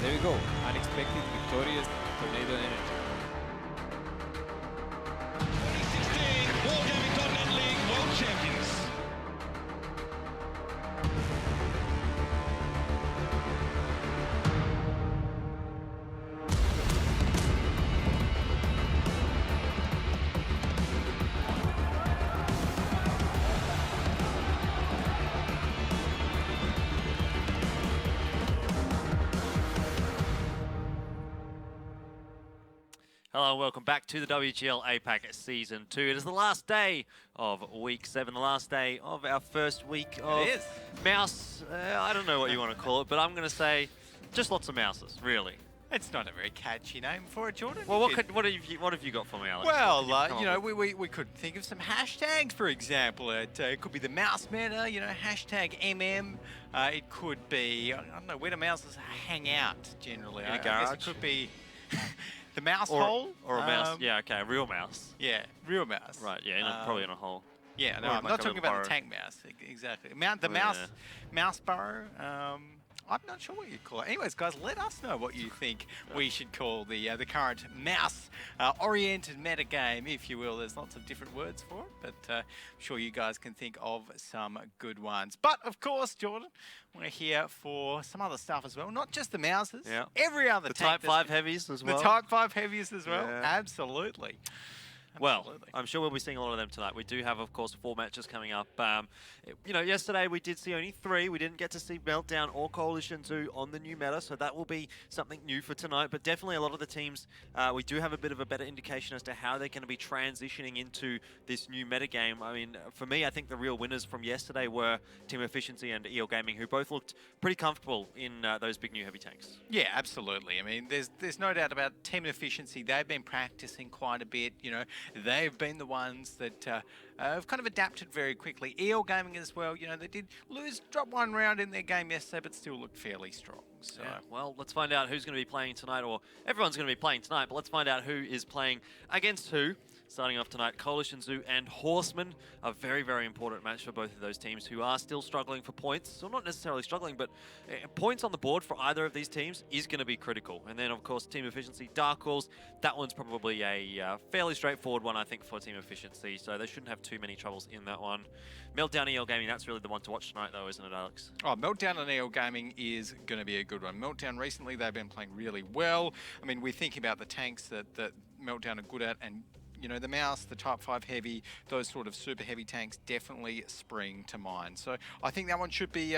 there we go. Unexpected, victorious Tornado Energy. 2016 Wargaming League World Champions. Hello and welcome back to the WGL APAC Season 2. It is the last day of Week 7, the last day of our first week of Mouse. I don't know what you want to call it, but I'm going to say just lots of mouses, really. It's not a very catchy name for it, Jordan. Well, what have you got for me, Alex? Well, you know, we could think of some hashtags, for example. It could be the mouse meta, you know, hashtag MM. It could be, I don't know, where do mouses hang out generally? In a I guess garage? it could be the mouse or, hole. Or a mouse, yeah, okay, a real mouse. Yeah, real mouse. Right, yeah, probably in a hole. Yeah, no, Or I'm like not a talking little about the burrow. tank mouse. Exactly. The mouse burrow. I'm not sure what you'd call it. Anyways, guys, let us know what you think we should call the current mouse-oriented meta game, if you will. There's lots of different words for it, but I'm sure you guys can think of some good ones. But, of course, Jordan, we're here for some other stuff as well. Not just the mouses. Yeah. Every other The tank. Type 5 heavies as well. The Type 5 heavies as well. Yeah. Absolutely. Well, Absolutely. I'm sure we'll be seeing a lot of them tonight. We do have, of course, 4 matches coming up. You know, yesterday we did see only 3. We didn't get to see Meltdown or Coalition 2 on the new meta, so that will be something new for tonight. But definitely a lot of the teams, we do have a bit of a better indication as to how they're going to be transitioning into this new meta game. I mean, for me, I think the real winners from yesterday were Team Efficiency and EL Gaming, who both looked pretty comfortable in those big new heavy tanks. Yeah, absolutely. I mean, there's no doubt about Team Efficiency. They've been practicing quite a bit. You know, they've been the ones that have kind of adapted very quickly. EL Gaming as well. You know, they did drop one round in their game yesterday, but still looked fairly strong. So, yeah, well, let's find out who's going to be playing tonight, or everyone's going to be playing tonight, but let's find out who is playing against who. Starting off tonight, Coalition Zoo and Horsemen, a very, very important match for both of those teams who are still struggling for points. Well, not necessarily struggling, but points on the board for either of these teams is going to be critical. And then, of course, Team Efficiency, Dark Wolves, that one's probably a fairly straightforward one, I think, for Team Efficiency, so they shouldn't have too many troubles in that one. Meltdown EL Gaming, that's really the one to watch tonight, though, isn't it, Alex? Oh, Meltdown and EL Gaming is going to be a good one. Meltdown recently, they've been playing really well. I mean, we're thinking about the tanks that Meltdown are good at, and you know, the mouse, the Type 5 heavy, those sort of super heavy tanks definitely spring to mind. So I think that one should be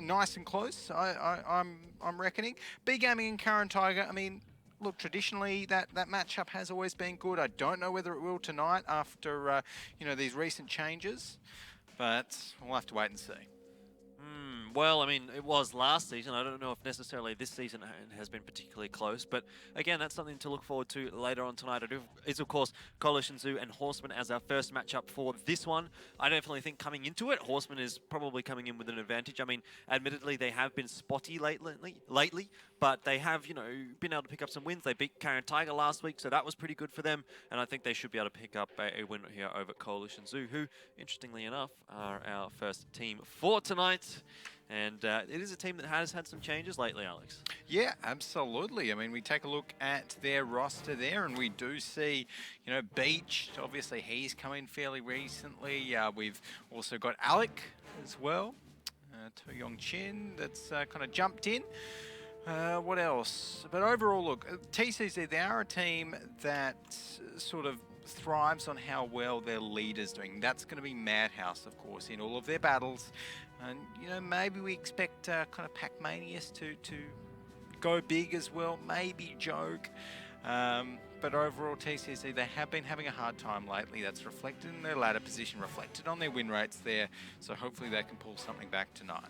nice and close, I'm reckoning. B Gaming and Current Tiger, I mean, look, traditionally that matchup has always been good. I don't know whether it will tonight after, you know, these recent changes, but we'll have to wait and see. Well, I mean, it was last season. I don't know if necessarily this season has been particularly close, but again, that's something to look forward to later on tonight. Is, of course, Coalition Zoo and Horsemen as our first matchup for this one. I definitely think coming into it, Horsemen is probably coming in with an advantage. I mean, admittedly, they have been spotty lately, but they have, you know, been able to pick up some wins. They beat Current Tiger last week, so that was pretty good for them, and I think they should be able to pick up a win here over Coalition Zoo, who, interestingly enough, are our first team for tonight. And it is a team that has had some changes lately, Alex. Yeah, absolutely. I mean, we take a look at their roster there, and we do see, you know, Beach. Obviously, he's come in fairly recently. We've also got Alec as well. To Yong Chin, that's kind of jumped in. What else? But overall, look, TCZ, they are a team that sort of thrives on how well their leader's doing. That's going to be Madhouse, of course, in all of their battles. And, you know, maybe we expect kind of Pac-Manius to go big as well, maybe Joke. But overall, TCZ, they have been having a hard time lately. That's reflected in their ladder position, reflected on their win rates there. So hopefully they can pull something back tonight.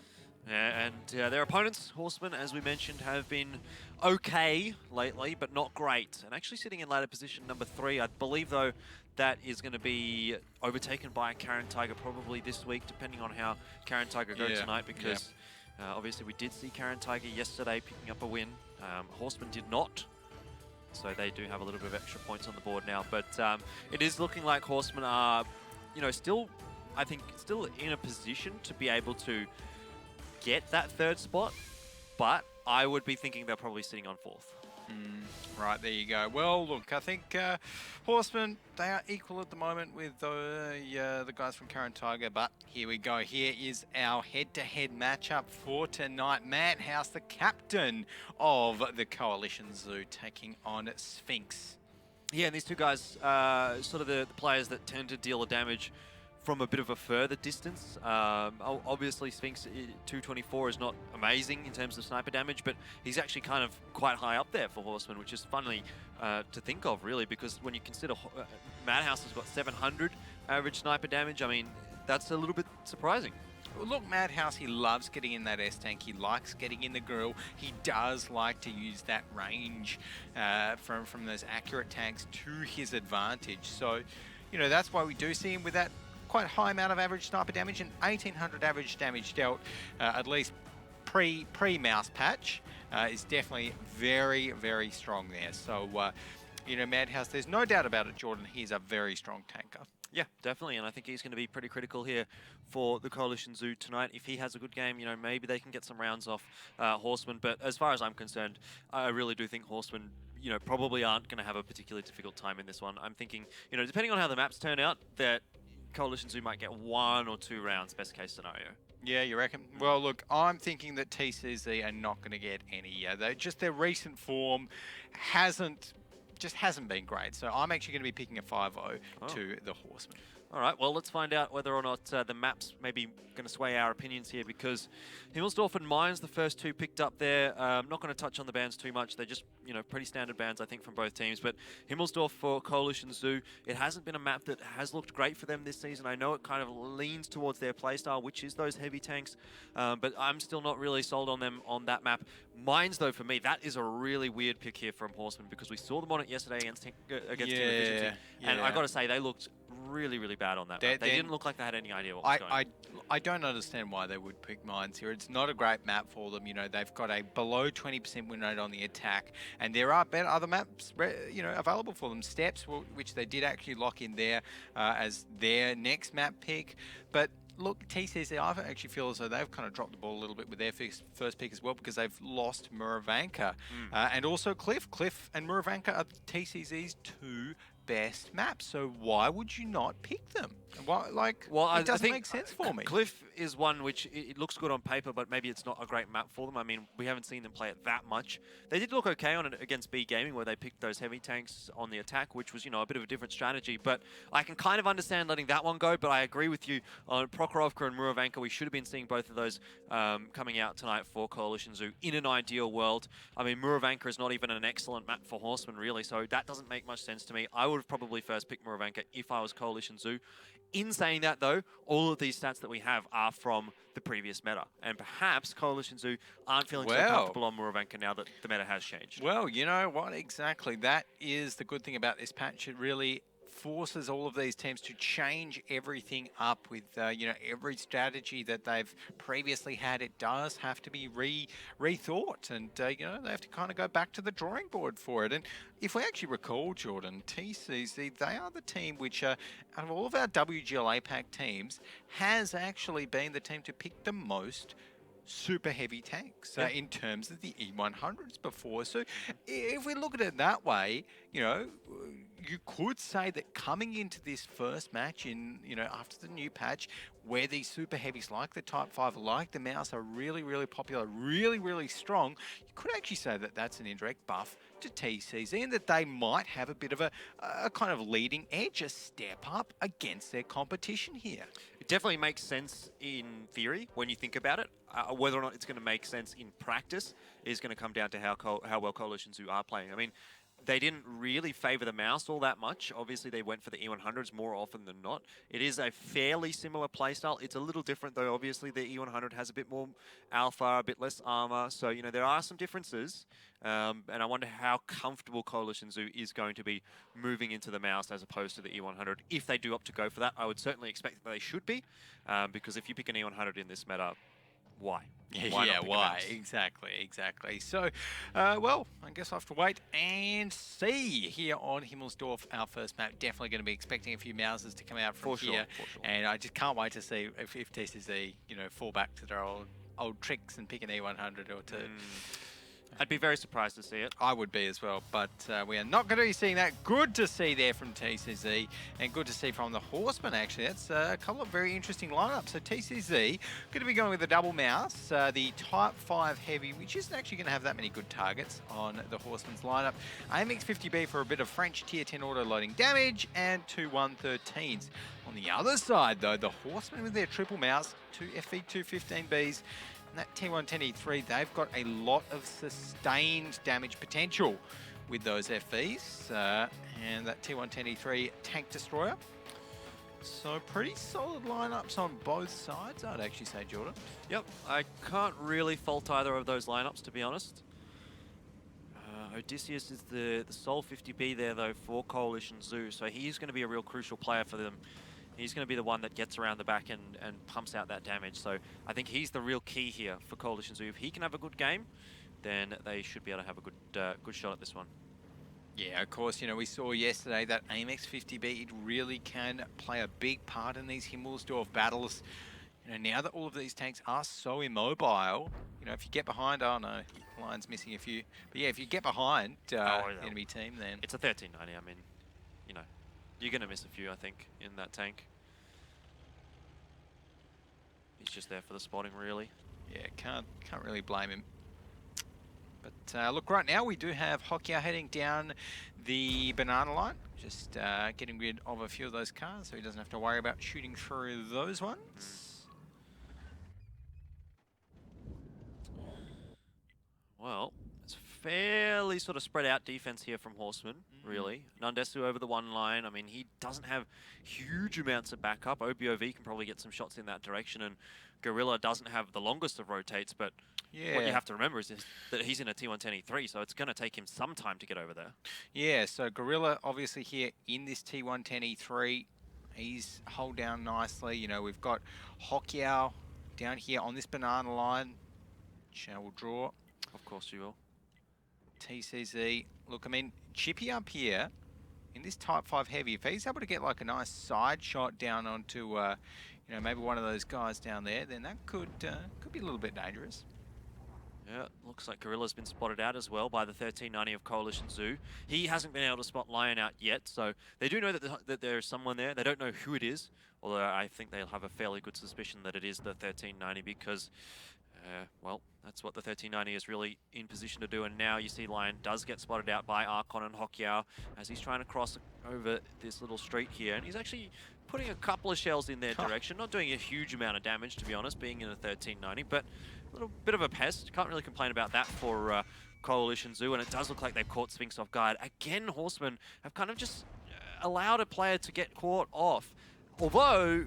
Yeah, and their opponents, Horsemen, as we mentioned, have been okay lately, but not great. And actually sitting in ladder position number 3, I believe, though, that is going to be overtaken by Current Tiger probably this week, depending on how Current Tiger go tonight, because obviously we did see Current Tiger yesterday picking up a win. Horsemen did not, so they do have a little bit of extra points on the board now. But it is looking like Horsemen are, you know, still, I think, still in a position to be able to get that 3rd spot, but I would be thinking they're probably sitting on 4th. Right, there you go. Well, look, I think Horsemen, they are equal at the moment with the guys from Current Tiger, but here we go. Here is our head-to-head matchup for tonight. Madhouse, the captain of the Coalition Zoo, taking on Sphinx. Yeah, and these two guys, sort of the players that tend to deal the damage from a bit of a further distance. Obviously, Sphinx 224 is not amazing in terms of sniper damage, but he's actually kind of quite high up there for Horsemen, which is funny to think of, really, because when you consider Madhouse has got 700 average sniper damage, I mean, that's a little bit surprising. Well, look, Madhouse, he loves getting in that S-tank. He likes getting in the grill. He does like to use that range from those accurate tanks to his advantage. So, you know, that's why we do see him with that quite high amount of average sniper damage, and 1800 average damage dealt, at least pre-mouse patch, is definitely very, very strong there. So, you know, Madhouse, there's no doubt about it, Jordan, he's a very strong tanker. Yeah, definitely, and I think he's going to be pretty critical here for the Coalition Zoo tonight. If he has a good game, you know, maybe they can get some rounds off Horsemen, but as far as I'm concerned, I really do think Horsemen, you know, probably aren't going to have a particularly difficult time in this one. I'm thinking, you know, depending on how the maps turn out, that Coalition Zoo might get 1 or 2 rounds, best case scenario. Yeah, you reckon? Well, look, I'm thinking that TCZ are not going to get any. Their recent form hasn't been great. So I'm actually going to be picking a 5-0 to the Horsemen. All right, well, let's find out whether or not the maps maybe going to sway our opinions here, because Himmelsdorf and Mines, the first 2 picked up there. I'm not going to touch on the bans too much. They're just, you know, pretty standard bans, I think, from both teams. But Himmelsdorf for Coalition Zoo, it hasn't been a map that has looked great for them this season. I know it kind of leans towards their playstyle, which is those heavy tanks, but I'm still not really sold on them on that map. Mines, though, for me, that is a really weird pick here from Horsemen, because we saw them on it yesterday against Team Efficiency, and I got to say, they looked really, really bad on that map. They didn't look like they had any idea what was going on. I don't understand why they would pick Mines here. It's not a great map for them. You know, they've got a below 20% win rate on the attack, and there are better other maps, you know, available for them. Steps, which they did actually lock in there as their next map pick, but look, TCZ, I actually feel as though they've kind of dropped the ball a little bit with their first pick as well, because they've lost Muravanka and also Cliff. Cliff and Muravanka are TCZ's 2 best maps, so why would you not pick them? Why, like, well, it doesn't make sense for me. Cliff is one which it looks good on paper, but maybe it's not a great map for them. I mean, we haven't seen them play it that much. They did look okay on it against B Gaming, where they picked those heavy tanks on the attack, which was, you know, a bit of a different strategy. But I can kind of understand letting that one go, but I agree with you on Prokhorovka and Muravanka. We should have been seeing both of those coming out tonight for Coalition Zoo in an ideal world. I mean, Muravanka is not even an excellent map for Horsemen, really, so that doesn't make much sense to me. I would have probably first picked Muravanka if I was Coalition Zoo. In saying that, though, all of these stats that we have are from the previous meta, and perhaps Coalition Zoo aren't feeling so comfortable on Muravanka now that the meta has changed. Well, you know what, exactly. That is the good thing about this patch. It really forces all of these teams to change everything up with, you know, every strategy that they've previously had. It does have to be rethought, and, you know, they have to kind of go back to the drawing board for it. And if we actually recall, Jordan, TCZ, they are the team which, out of all of our WGL APAC teams, has actually been the team to pick the most super heavy tanks in terms of the E100s before. So if we look at it that way, you know, you could say that coming into this first match in, you know, after the new patch, where these super heavies like the Type 5, like the Mouse, are really, really popular, really, really strong, you could actually say that that's an indirect buff to TCZ, and that they might have a bit of a kind of leading edge, a step up against their competition here. It definitely makes sense in theory when you think about it. Whether or not it's going to make sense in practice is going to come down to how well Coalition Zoo are playing. I mean, they didn't really favour the Mouse all that much. Obviously, they went for the E100s more often than not. It is a fairly similar playstyle. It's a little different, though. Obviously, the E100 has a bit more alpha, a bit less armour. So, you know, there are some differences. And I wonder how comfortable Coalition Zoo is going to be moving into the Mouse as opposed to the E100. If they do opt to go for that, I would certainly expect that they should be. Because if you pick an E100 in this meta, why? Why? Exactly. So, well, I guess I'll have to wait and see here on Himmelsdorf, our first map. Definitely going to be expecting a few Mouses to come out from here. For sure. And I just can't wait to see if TCZ, you know, fall back to their old tricks and pick an E100 or two. I'd be very surprised to see it. I would be as well, but we are not going to be seeing that. Good to see there from TCZ, and good to see from the Horsemen, actually. That's a couple of very interesting lineups. So TCZ going to be going with the double mouse, the Type 5 Heavy, which isn't actually going to have that many good targets on the Horsemen's lineup. AMX50B for a bit of French Tier 10 auto-loading damage, and two 113s. On the other side, though, the Horsemen with their triple mouse, two FV215Bs, and that T110E3, they've got a lot of sustained damage potential with those FVs. And that T110E3 tank destroyer. So pretty solid lineups on both sides, I'd actually say, Jordan. Yep, I can't really fault either of those lineups, to be honest. Odysseus is the sole 50B there, though, for Coalition Zoo, so he's going to be a real crucial player for them. He's going to be the one that gets around the back and pumps out that damage. So I think he's the real key here for Coalition Zoo. If he can have a good game, then they should be able to have a good shot at this one. Yeah, of course, you know, we saw yesterday that AMX 50B, it really can play a big part in these Himmelsdorf battles. You know, now that all of these tanks are so immobile, you know, if you get behind, oh no, line's missing a few. But yeah, if you get behind the enemy team, then... It's a 1390, I mean, you know. You're going to miss a few, I think, in that tank. He's just there for the spotting, really. Yeah, can't really blame him. But look, right now we do have Hokia heading down the banana line. Just getting rid of a few of those cars so he doesn't have to worry about shooting through those ones. Well, it's fairly sort of spread out defense here from Horsemen, really. Nandesu over the one line. I mean, he doesn't have huge amounts of backup. OBOV can probably get some shots in that direction, and Gorilla doesn't have the longest of rotates, but what you have to remember is that he's in a T110E3, so it's going to take him some time to get over there. Yeah, so Gorilla obviously here in this T110E3, he's hold down nicely. You know, we've got Hokiao down here on this banana line. Shao will draw. Of course you will. TCZ, look, I mean, Chippy up here in this Type 5 Heavy, if he's able to get like a nice side shot down onto, you know, maybe one of those guys down there, then that could be a little bit dangerous. Yeah, looks like Gorilla's been spotted out as well by the 1390 of Coalition Zoo. He hasn't been able to spot Lion out yet, so they do know that there's someone there. They don't know who it is, although I think they'll have a fairly good suspicion that it is the 1390 because... well, that's what the 1390 is really in position to do, and now you see Lion does get spotted out by Archon and Hokiao as he's trying to cross over this little street here, and he's actually putting a couple of shells in their direction, not doing a huge amount of damage, to be honest, being in a 1390, but a little bit of a pest. Can't really complain about that for Coalition Zoo, and it does look like they've caught Sphinx off guard. Again, Horsemen have kind of just allowed a player to get caught off, although...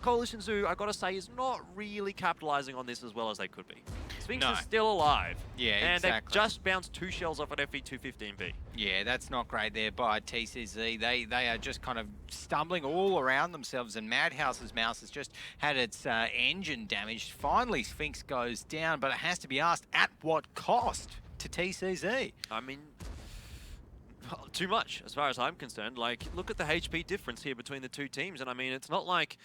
Coalition Zoo, I gotta say, is not really capitalizing on this as well as they could be. Sphinx is still alive. Yeah, and exactly. they've just bounced 2 shells off an FV215B. Yeah, that's not great there by TCZ. They are just kind of stumbling all around themselves, and Madhouse's mouse has just had its engine damaged. Finally, Sphinx goes down, but it has to be asked, at what cost to TCZ? I mean... too much, as far as I'm concerned. Like, look at the HP difference here between the two teams, and I mean, it's not like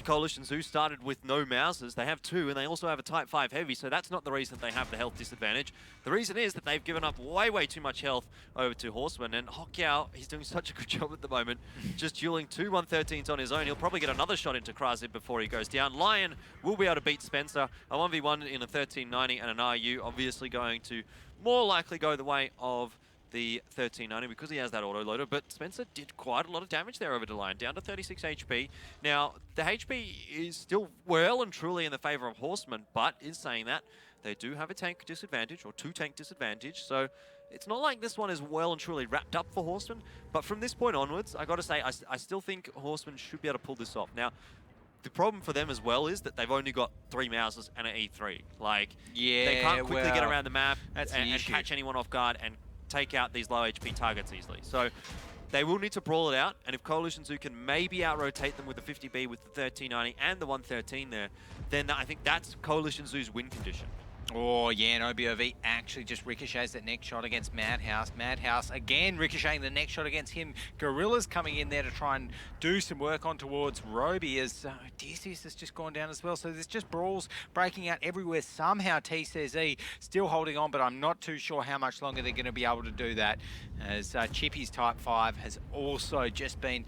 Coalition Zoo started with no mouses. They have 2, and they also have a Type 5 Heavy, so that's not the reason they have the health disadvantage. The reason is that they've given up way too much health over to Horsemen, and Hokiao, he's doing such a good job at the moment, just dueling 2 113s on his own. He'll probably get another shot into Krazib before he goes down. Lion will be able to beat Spencer. A 1v1 in a 1390 and an RU, obviously going to more likely go the way of the 1390 because he has that auto-loader, but Spencer did quite a lot of damage there over to Lion, down to 36 HP. Now, the HP is still well and truly in the favor of Horsemen, but in saying that, they do have a tank disadvantage, or 2 tank disadvantage, so it's not like this one is well and truly wrapped up for Horsemen, but from this point onwards, I gotta say, I still think Horsemen should be able to pull this off. Now, the problem for them as well is that they've only got 3 mouses and an E3. Like, they can't quickly get around the map and catch anyone off guard and take out these low HP targets easily. So they will need to brawl it out, and if Coalition Zoo can maybe out-rotate them with the 50B with the 1390 and the 113 there, then I think that's Coalition Zoo's win condition. Oh, yeah, and OBOV actually just ricochets that next shot against Madhouse. Madhouse again ricocheting the next shot against him. Gorilla's coming in there to try and do some work on towards Roby as Odysseus has just gone down as well. So there's just brawls breaking out everywhere. Somehow TCZ still holding on, but I'm not too sure how much longer they're going to be able to do that, as Chippy's Type 5 has also just been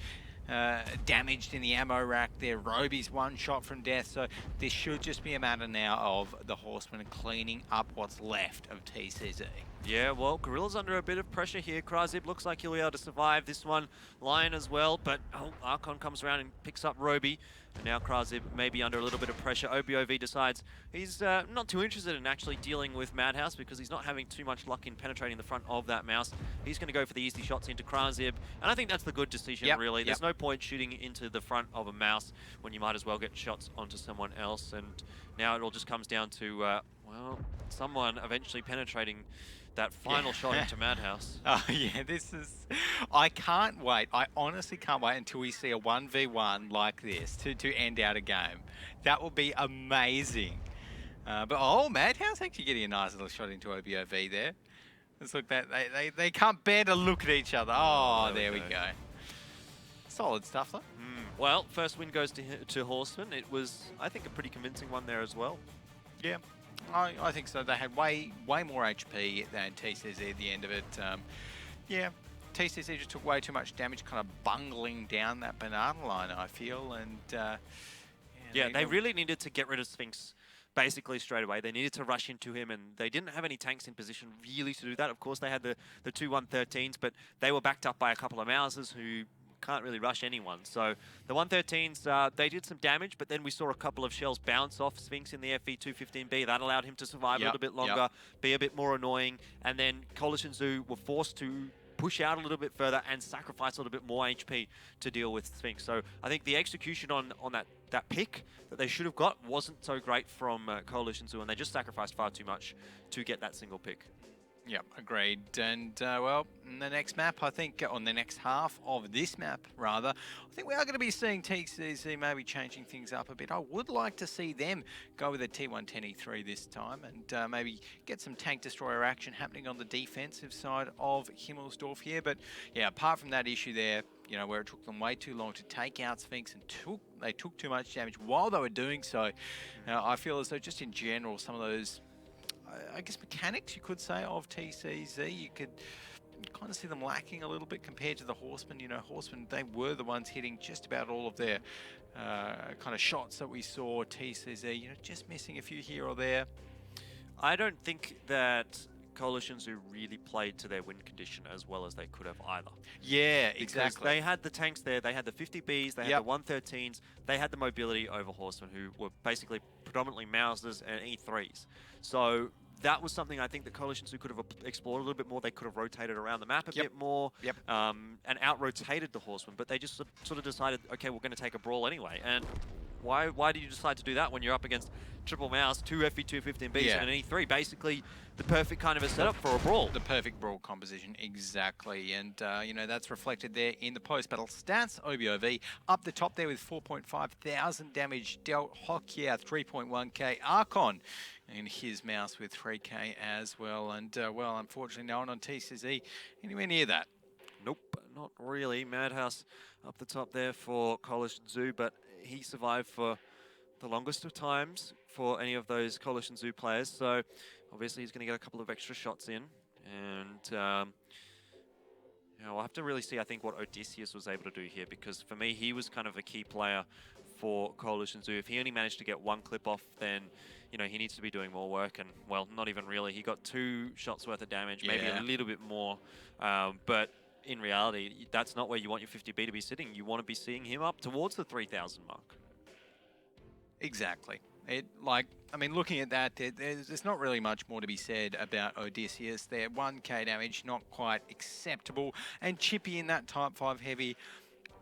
damaged in the ammo rack there. Roby's one shot from death, so this should just be a matter now of the Horsemen cleaning up what's left of TCZ. Yeah, well, Gorilla's under a bit of pressure here. Cryzib looks like he'll be able to survive this one. Lion as well, but Archon comes around and picks up Roby. And now Cryzib may be under a little bit of pressure. OBOV decides he's not too interested in actually dealing with Madhouse because he's not having too much luck in penetrating the front of that mouse. He's going to go for the easy shots into Cryzib, and I think that's the good decision, really. There's no point shooting into the front of a mouse when you might as well get shots onto someone else. And now it all just comes down to, well, someone eventually penetrating that final shot into Madhouse. Oh yeah, this is... I can't wait. I honestly can't wait until we see a 1v1 like this to end out a game. That will be amazing. But oh, Madhouse actually getting a nice little shot into OBOV there. Let's look that they can't bear to look at each other. Oh, there we go. Solid stuff though. Well, first win goes to Horsemen. It was, I think, a pretty convincing one there as well. Yeah. I think so. They had way more HP than TCZ at the end of it. Yeah, TCZ just took way too much damage, kind of bungling down that banana line, I feel. And they really needed to get rid of Sphinx basically straight away. They needed to rush into him, and they didn't have any tanks in position really to do that. Of course, they had the two 113s, but they were backed up by a couple of Mouses who can't really rush anyone. So the 113s, they did some damage, but then we saw a couple of shells bounce off Sphinx in the FV215B. That allowed him to survive a little bit longer, be a bit more annoying, and then Coalition Zoo were forced to push out a little bit further and sacrifice a little bit more HP to deal with Sphinx. So I think the execution on that pick that they should have got wasn't so great from Coalition Zoo, and they just sacrificed far too much to get that single pick. Yep, agreed. And, well, in the next map, I think, on the next half of this map, rather, I think we are going to be seeing TCZ maybe changing things up a bit. I would like to see them go with a T110E3 this time and maybe get some tank destroyer action happening on the defensive side of Himmelsdorf here. But, yeah, apart from that issue there, you know, where it took them way too long to take out Sphinx and they took too much damage while they were doing so, I feel as though just in general, some of those, I guess, mechanics, you could say, of TCZ, you could kind of see them lacking a little bit compared to the Horsemen. You know, Horsemen, they were the ones hitting just about all of their kind of shots that we saw. TCZ, you know, just missing a few here or there. I don't think that Coalitions who really played to their win condition as well as they could have either. Yeah, because exactly. They had the tanks there, they had the 50Bs, they had the 113s, they had the mobility over Horsemen, who were basically predominantly Mausers and E3s. So that was something I think the Coalitions who could have explored a little bit more. They could have rotated around the map a bit more and out-rotated the Horsemen, but they just sort of decided, okay, we're going to take a brawl anyway. And why did you decide to do that when you're up against triple Mouse, two FV215Bs and an E3? Basically, the perfect kind of a setup for a brawl. The perfect brawl composition, exactly. And, you know, that's reflected there in the post-battle stats. OBOV up the top there with 4,500 damage dealt. Hokia 3.1k. Archon and his mouse with 3k as well. And, well, unfortunately, no one on TCZ anywhere near that. Nope, not really. Madhouse up the top there for Coalition Zoo, but he survived for the longest of times for any of those Coalition Zoo players. So obviously he's going to get a couple of extra shots in. And you know, we'll have to really see, I think, what Odysseus was able to do here, because for me, he was kind of a key player for Coalition Zoo. If he only managed to get one clip off, then, you know, he needs to be doing more work. And, well, not even really. He got 2 shots worth of damage, maybe a little bit more. But in reality, that's not where you want your 50B to be sitting. You want to be seeing him up towards the 3,000 mark. Exactly. I mean, looking at that, there's not really much more to be said about Odysseus there. 1k damage, not quite acceptable. And Chippy in that Type 5 heavy,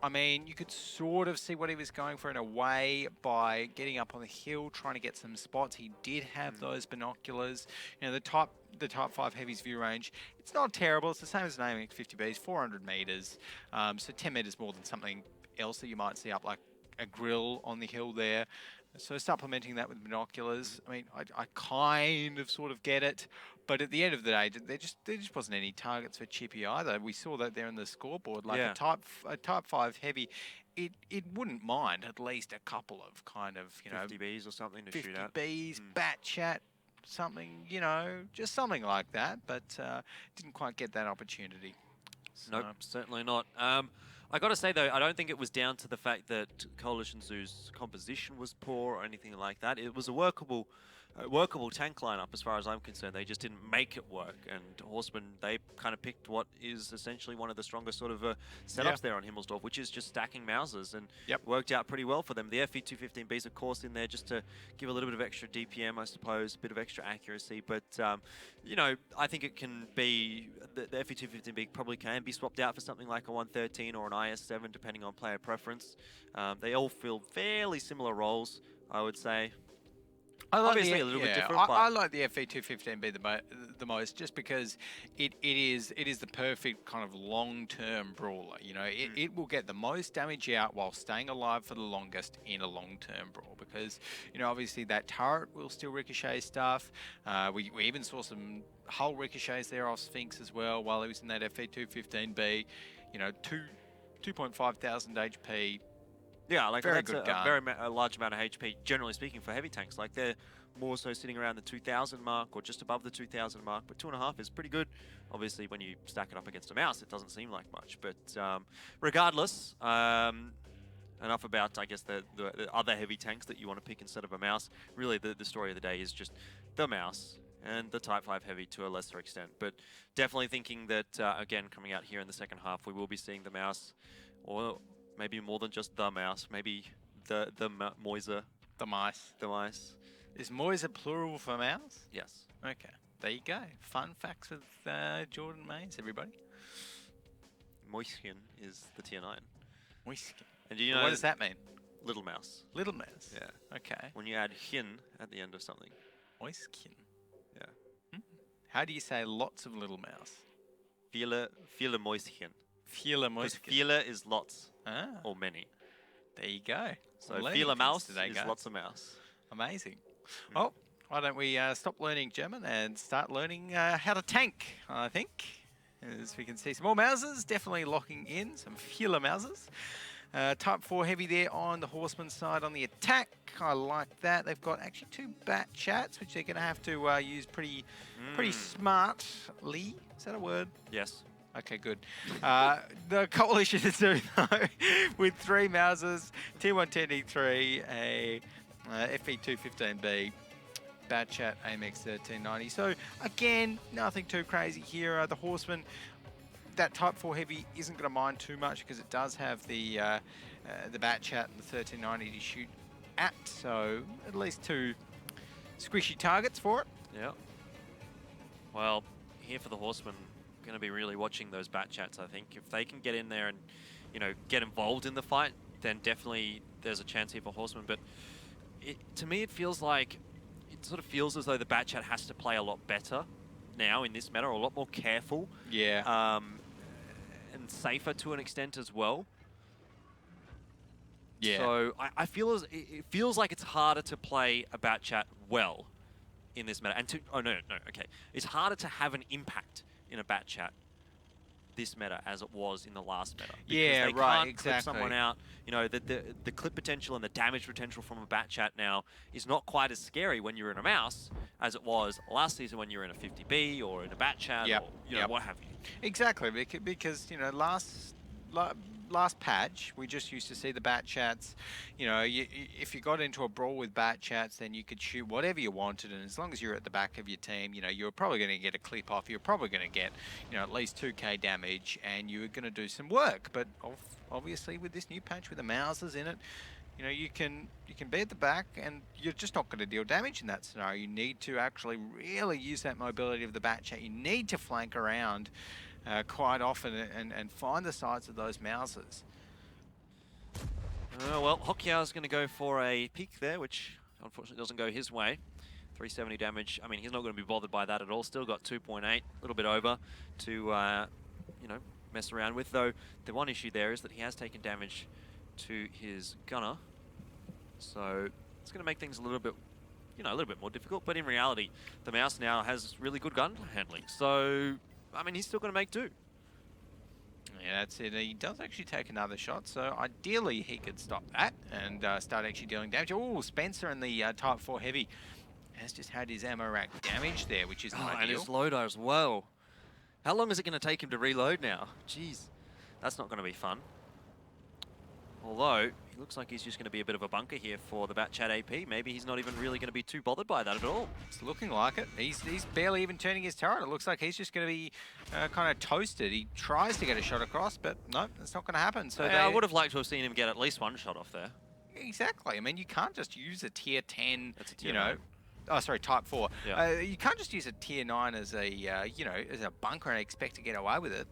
I mean, you could sort of see what he was going for in a way by getting up on the hill, trying to get some spots. He did have those binoculars. You know, the Type 5 heavy's view range, it's not terrible. It's the same as an AMX 50B's, 400 meters. So 10 meters more than something else that you might see up like a grill on the hill there. So supplementing that with binoculars, I mean, I kind of sort of get it, but at the end of the day, there just wasn't any targets for Chippy either. We saw that there in the scoreboard, like Yeah. a type 5 heavy, it wouldn't mind at least a couple of kind of, you know, 50 Bs or something to 50 shoot at. Bs, bat chat, something, you know, just something like that, but didn't quite get that opportunity. Nope, So- certainly not. I got to say, though, I don't think it was down to the fact that Coalition Zoo's composition was poor or anything like that. It was a workable tank lineup as far as I'm concerned. They just didn't make it work. And Horsemen, they kind of picked what is essentially one of the strongest sort of setups there on Himmelsdorf, which is just stacking Mausers, and worked out pretty well for them. The FE215Bs, of course, in there just to give a little bit of extra DPM, I suppose, a bit of extra accuracy. But, you know, I think it can be, the FE215B probably can be swapped out for something like a 113 or an IS-7, depending on player preference. They all fill fairly similar roles, I would say. I like Obviously the, a little bit yeah, different, I but- like the FE215B the most, just because it is the perfect kind of long-term brawler. You know, it will get the most damage out while staying alive for the longest in a long-term brawl, because, you know, obviously that turret will still ricochet stuff. We even saw some hull ricochets there off Sphinx as well while he was in that FE215B. You know, 2,500 HP. Yeah, like Very that's good gun. a large amount of HP, generally speaking, for heavy tanks. Like they're more so sitting around the 2,000 mark or just above the 2,000 mark, but 2.5 is pretty good. Obviously, when you stack it up against a mouse, it doesn't seem like much. But regardless, enough about, I guess, the other heavy tanks that you want to pick instead of a mouse. Really, the story of the day is just the mouse and the Type 5 Heavy to a lesser extent. But definitely thinking that, again, coming out here in the second half, we will be seeing the mouse, or maybe more than just the mouse, maybe the Moiser, The mice. the mice. Is Moise a plural for mouse? Yes. Okay, there you go. Fun facts with Jordan Mays, everybody. Moiskin is the tier 9. Moiskin. And do you know What does that mean? little mouse? Little mouse. Yeah. Okay. When you add hin at the end of something. Moiskin. Yeah. How do you say lots of little mouse? Viele Mäuschen. Viele Because Moiskin. viele is lots Ah, or many. there you go. So We're learning viele things Maus today, is guys. lots of mouse. Amazing. Oh, why don't we stop learning German and start learning how to tank, I think. As we can see, some more Mausers, definitely locking in, some viele Mausers. Type 4 heavy there on the Horseman side on the attack. I like that. They've got actually 2 bat chats, which they're going to have to use pretty smartly. Is that a word? Yes. Okay, good. The coalition is doing though with 3 Mausers, T110D3, a FE215B, Bat Chat, AMX 1390. So again, nothing too crazy here. The Horseman, that Type 4 heavy isn't going to mind too much because it does have the Bat Chat and the 1390 to shoot at. So at least 2 squishy targets for it. Yeah. Well, here for the Horsemen, going to be really watching those bat chats, I think. If they can get in there and, you know, get involved in the fight, then definitely there's a chance here for Horsemen. But to me, it feels like, it sort of feels as though the bat chat has to play a lot better now in this meta, or a lot more careful. Yeah. And safer to an extent as well. Yeah. So I feel it feels like it's harder to play a bat chat well in this meta. And okay. It's harder to have an impact in a bat chat this meta as it was in the last meta. Because Yeah, they right, can't clip someone exactly. out. You know, the clip potential and the damage potential from a bat chat now is not quite as scary when you're in a mouse as it was last season when you're in a 50B or in a bat chat Yep, or you know, yep. what have you. Exactly, because you know, last patch we just used to see the bat chats. You know, if you got into a brawl with bat chats, then you could shoot whatever you wanted, and as long as you're at the back of your team, you know, you're probably going to get a clip off. You're probably going to get, you know, at least 2k damage, and you're going to do some work. But obviously, with this new patch with the Mausers in it, you know, you can be at the back, and you're just not going to deal damage in that scenario. You need to actually really use that mobility of the bat chat. You need to flank around quite often and find the sides of those Mausers. Well, Hokiao's going to go for a peek there, which unfortunately doesn't go his way. 370 damage. I mean, he's not going to be bothered by that at all. Still got 2.8, a little bit over to, you know, mess around with. Though the one issue there is that he has taken damage to his gunner. So it's going to make things a little bit, you know, a little bit more difficult. But in reality, the Mouse now has really good gun handling. So, I mean, he's still going to make do. Yeah, that's it. He does actually take another shot, so ideally he could stop that and start actually dealing damage. Oh, Spencer in the Type 4 Heavy has just had his ammo rack damaged there, which is not And ideal. his loader as well. How long is it going to take him to reload now? Jeez, that's not going to be fun. Although, he looks like he's just going to be a bit of a bunker here for the Batchat AP. Maybe he's not even really going to be too bothered by that at all. It's looking like it. He's barely even turning his turret. It looks like he's just going to be kind of toasted. He tries to get a shot across, but no, that's not going to happen. So Yeah, I would have liked to have seen him get at least one shot off there. Exactly. I mean, you can't just use a tier 10, That's a tier you know... 9. Oh, sorry, Type 4. Yeah. You can't just use a tier 9 as a, you know, as a bunker and expect to get away with it.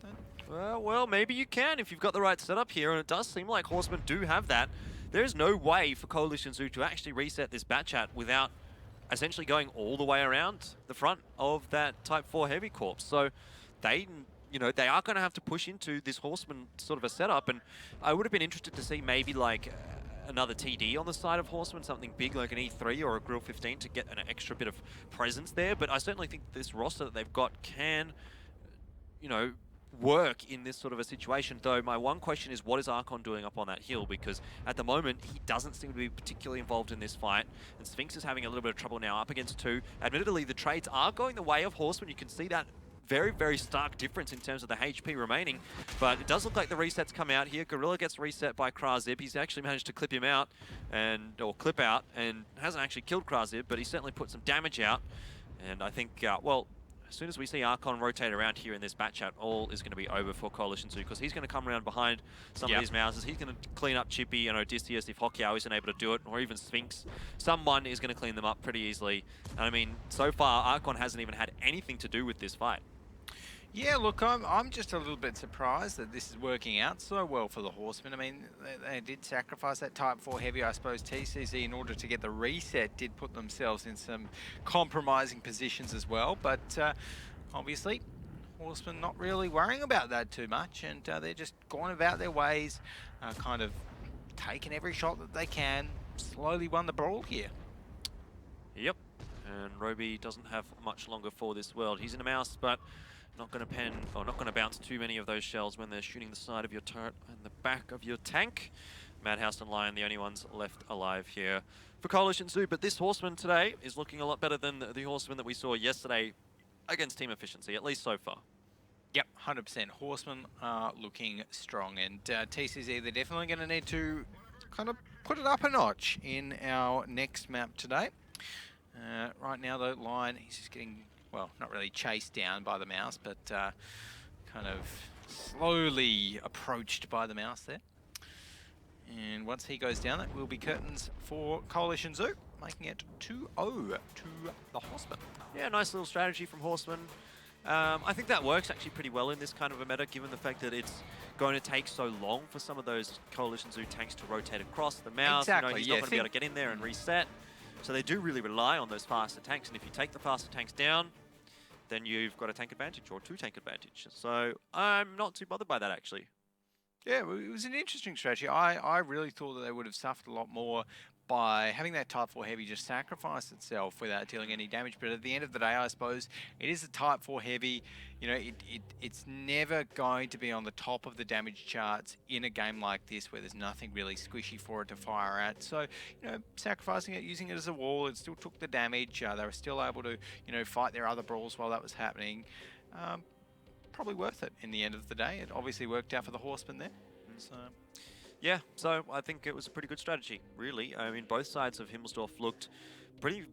Well, maybe you can if you've got the right setup here, and it does seem like Horsemen do have that. There's no way for Coalition Zoo to actually reset this Batchat without essentially going all the way around the front of that Type 4 Heavy Corps. So they, you know, they are going to have to push into this Horseman sort of a setup, and I would have been interested to see maybe like another TD on the side of Horseman, something big like an E3 or a Grill 15 to get an extra bit of presence there. But I certainly think this roster that they've got can, you know, work in this sort of a situation. Though my one question is, what is Archon doing up on that hill? Because at the moment, he doesn't seem to be particularly involved in this fight. And Sphinx is having a little bit of trouble now up against 2. Admittedly, the trades are going the way of Horseman. You can see that very, very stark difference in terms of the HP remaining. But it does look like the resets come out here. Gorilla gets reset by Krazib. He's actually managed to clip him out, or clip out, and hasn't actually killed Krazib, but he certainly put some damage out. And I think, well, as soon as we see Archon rotate around here in this Batchat, all is going to be over for Coalition Zoo, because he's going to come around behind some of these Mouses. He's going to clean up Chippy and Odysseus if Hokiao isn't able to do it, or even Sphinx. Someone is going to clean them up pretty easily. And I mean, so far, Archon hasn't even had anything to do with this fight. Yeah, look, I'm just a little bit surprised that this is working out so well for the Horsemen. I mean, they did sacrifice that Type 4 Heavy. I suppose TCZ, in order to get the reset, did put themselves in some compromising positions as well. But obviously, Horsemen not really worrying about that too much, and they're just going about their ways, kind of taking every shot that they can, slowly won the brawl here. Yep, and Roby doesn't have much longer for this world. He's in a mouse, but not going to pen, or not going to bounce too many of those shells when they're shooting the side of your turret and the back of your tank. Madhouse and Lion, the only ones left alive here for Coalition Zoo. But this Horseman today is looking a lot better than the Horseman that we saw yesterday against Team Efficiency, at least so far. Yep, 100%. Horsemen are looking strong, and TCZ, they're definitely going to need to kind of put it up a notch in our next map today. Right now, though, Lion, he's just getting... well, not really chased down by the Mouse, but kind of slowly approached by the Mouse there. And once he goes down, that will be curtains for Coalition Zoo, making it 2-0 to the Horsemen. Yeah, nice little strategy from Horsemen. I think that works actually pretty well in this kind of a meta, given the fact that it's going to take so long for some of those Coalition Zoo tanks to rotate across the Mouse. Exactly, you know, he's not going to be able to get in there and reset. So they do really rely on those faster tanks, and if you take the faster tanks down, then you've got a tank advantage or 2 tank advantage. So I'm not too bothered by that, actually. Yeah, it was an interesting strategy. I really thought that they would have suffered a lot more by having that Type 4 Heavy just sacrifice itself without dealing any damage. But at the end of the day, I suppose, it is a Type 4 Heavy. You know, it's never going to be on the top of the damage charts in a game like this where there's nothing really squishy for it to fire at. So, you know, sacrificing it, using it as a wall, it still took the damage. They were still able to, you know, fight their other brawls while that was happening. Probably worth it in the end of the day. It obviously worked out for the Horsemen there. So... yeah, so I think it was a pretty good strategy, really. I mean, both sides of Himmelsdorf looked pretty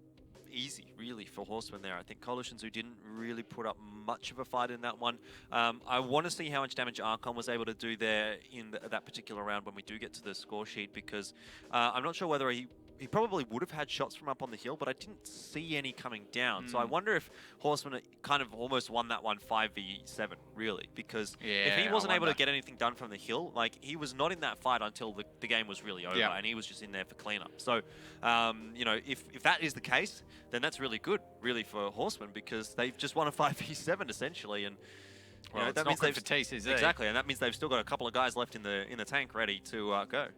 easy, really, for Horsemen there. I think Coalition Zoo didn't really put up much of a fight in that one. I want to see how much damage Archon was able to do there in that particular round when we do get to the score sheet, because I'm not sure whether he probably would have had shots from up on the hill, but I didn't see any coming down. So I wonder if Horsemen kind of almost won that one 5v7, really, because if he wasn't able to get anything done from the hill, like, he was not in that fight until the game was really over, and he was just in there for cleanup. So, you know, if that is the case, then that's really good, really, for Horsemen, because they've just won a 5v7, essentially, and you know, that means they've for TCZ. Exactly, and that means they've still got a couple of guys left in the tank ready to go.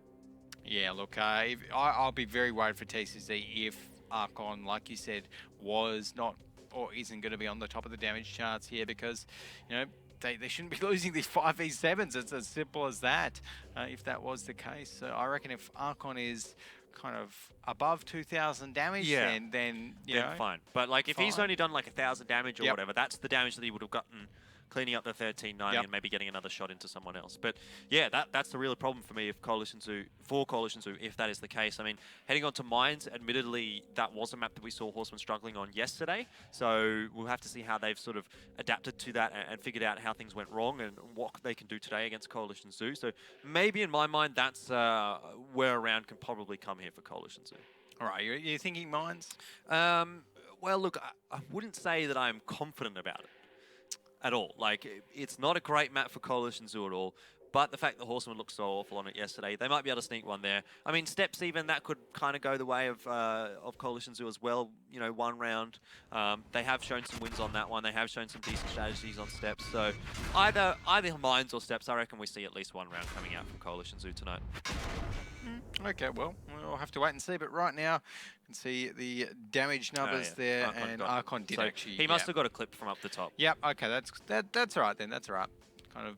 Yeah, look, I'll be very worried for TCC if Archon, like you said, was not or isn't going to be on the top of the damage charts here because, you know, they shouldn't be losing these 5v7s. It's as simple as that, if that was the case. So I reckon if Archon is kind of above 2,000 damage, Yeah. then you know, fine. But like if he's fine. only done like 1,000 damage or Yep. whatever, that's the damage that he would have gotten cleaning up the 1390 Yep. and maybe getting another shot into someone else. But yeah, that's the real problem for me if Coalition Zoo, if that is the case. I mean, heading on to Mines, admittedly, that was a map that we saw Horsemen struggling on yesterday. So we'll have to see how they've sort of adapted to that and figured out how things went wrong and what they can do today against Coalition Zoo. So maybe in my mind, that's where a round can probably come here for Coalition Zoo. All right, you're thinking Mines? Well, look, I wouldn't say that I'm confident about it at all. Like, it's not a great map for Coalition Zoo at all, but the fact that Horsemen looked so awful on it yesterday, they might be able to sneak one there. I mean, Steps even, that could kind of go the way of Coalition Zoo as well, you know, one round. They have shown some wins on that one. They have shown some decent strategies on Steps. So either Mines or Steps, I reckon we see at least one round coming out from Coalition Zoo tonight. Okay, well, we'll have to wait and see. But right now, you can see the damage numbers there, Archon and got it. Archon did So actually. he must have got a clip from up the top. Yep. Okay, that's all right then. That's all right. Kind of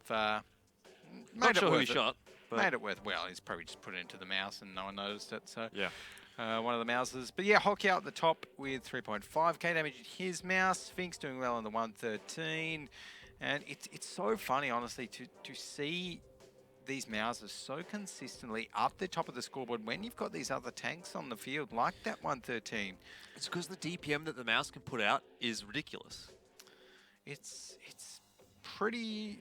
made Not it sure who he worth it. shot. But Made it worth. Well, he's probably just put it into the mouse and no one noticed it. So yeah. one of the mouses. But yeah, Hockey out at the top with 3.5k damage in his mouse. Sphinx doing well on the 113, and it's so funny, honestly, to see these mouses so consistently up the top of the scoreboard when you've got these other tanks on the field like that 113. It's because the DPM that the mouse can put out is ridiculous. It's pretty,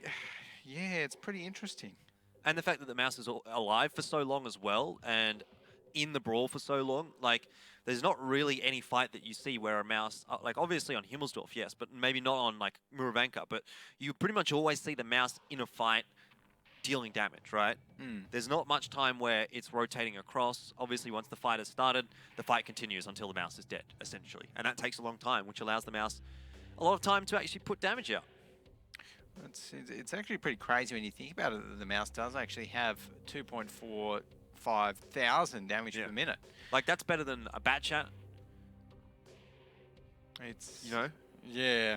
yeah, it's pretty interesting. And the fact that the mouse is alive for so long as well, and in the brawl for so long, like, there's not really any fight that you see where a mouse, like, obviously on Himmelsdorf, yes, but maybe not on, like, Muravanka, but you pretty much always see the mouse in a fight dealing damage, right? There's not much time where it's rotating across. Obviously, once the fight has started, the fight continues until the mouse is dead, essentially. And that takes a long time, which allows the mouse a lot of time to actually put damage out. It's actually pretty crazy when you think about it that the mouse does actually have 2.45 thousand damage per minute. Like, that's better than a bat chat, It's, you know? Yeah.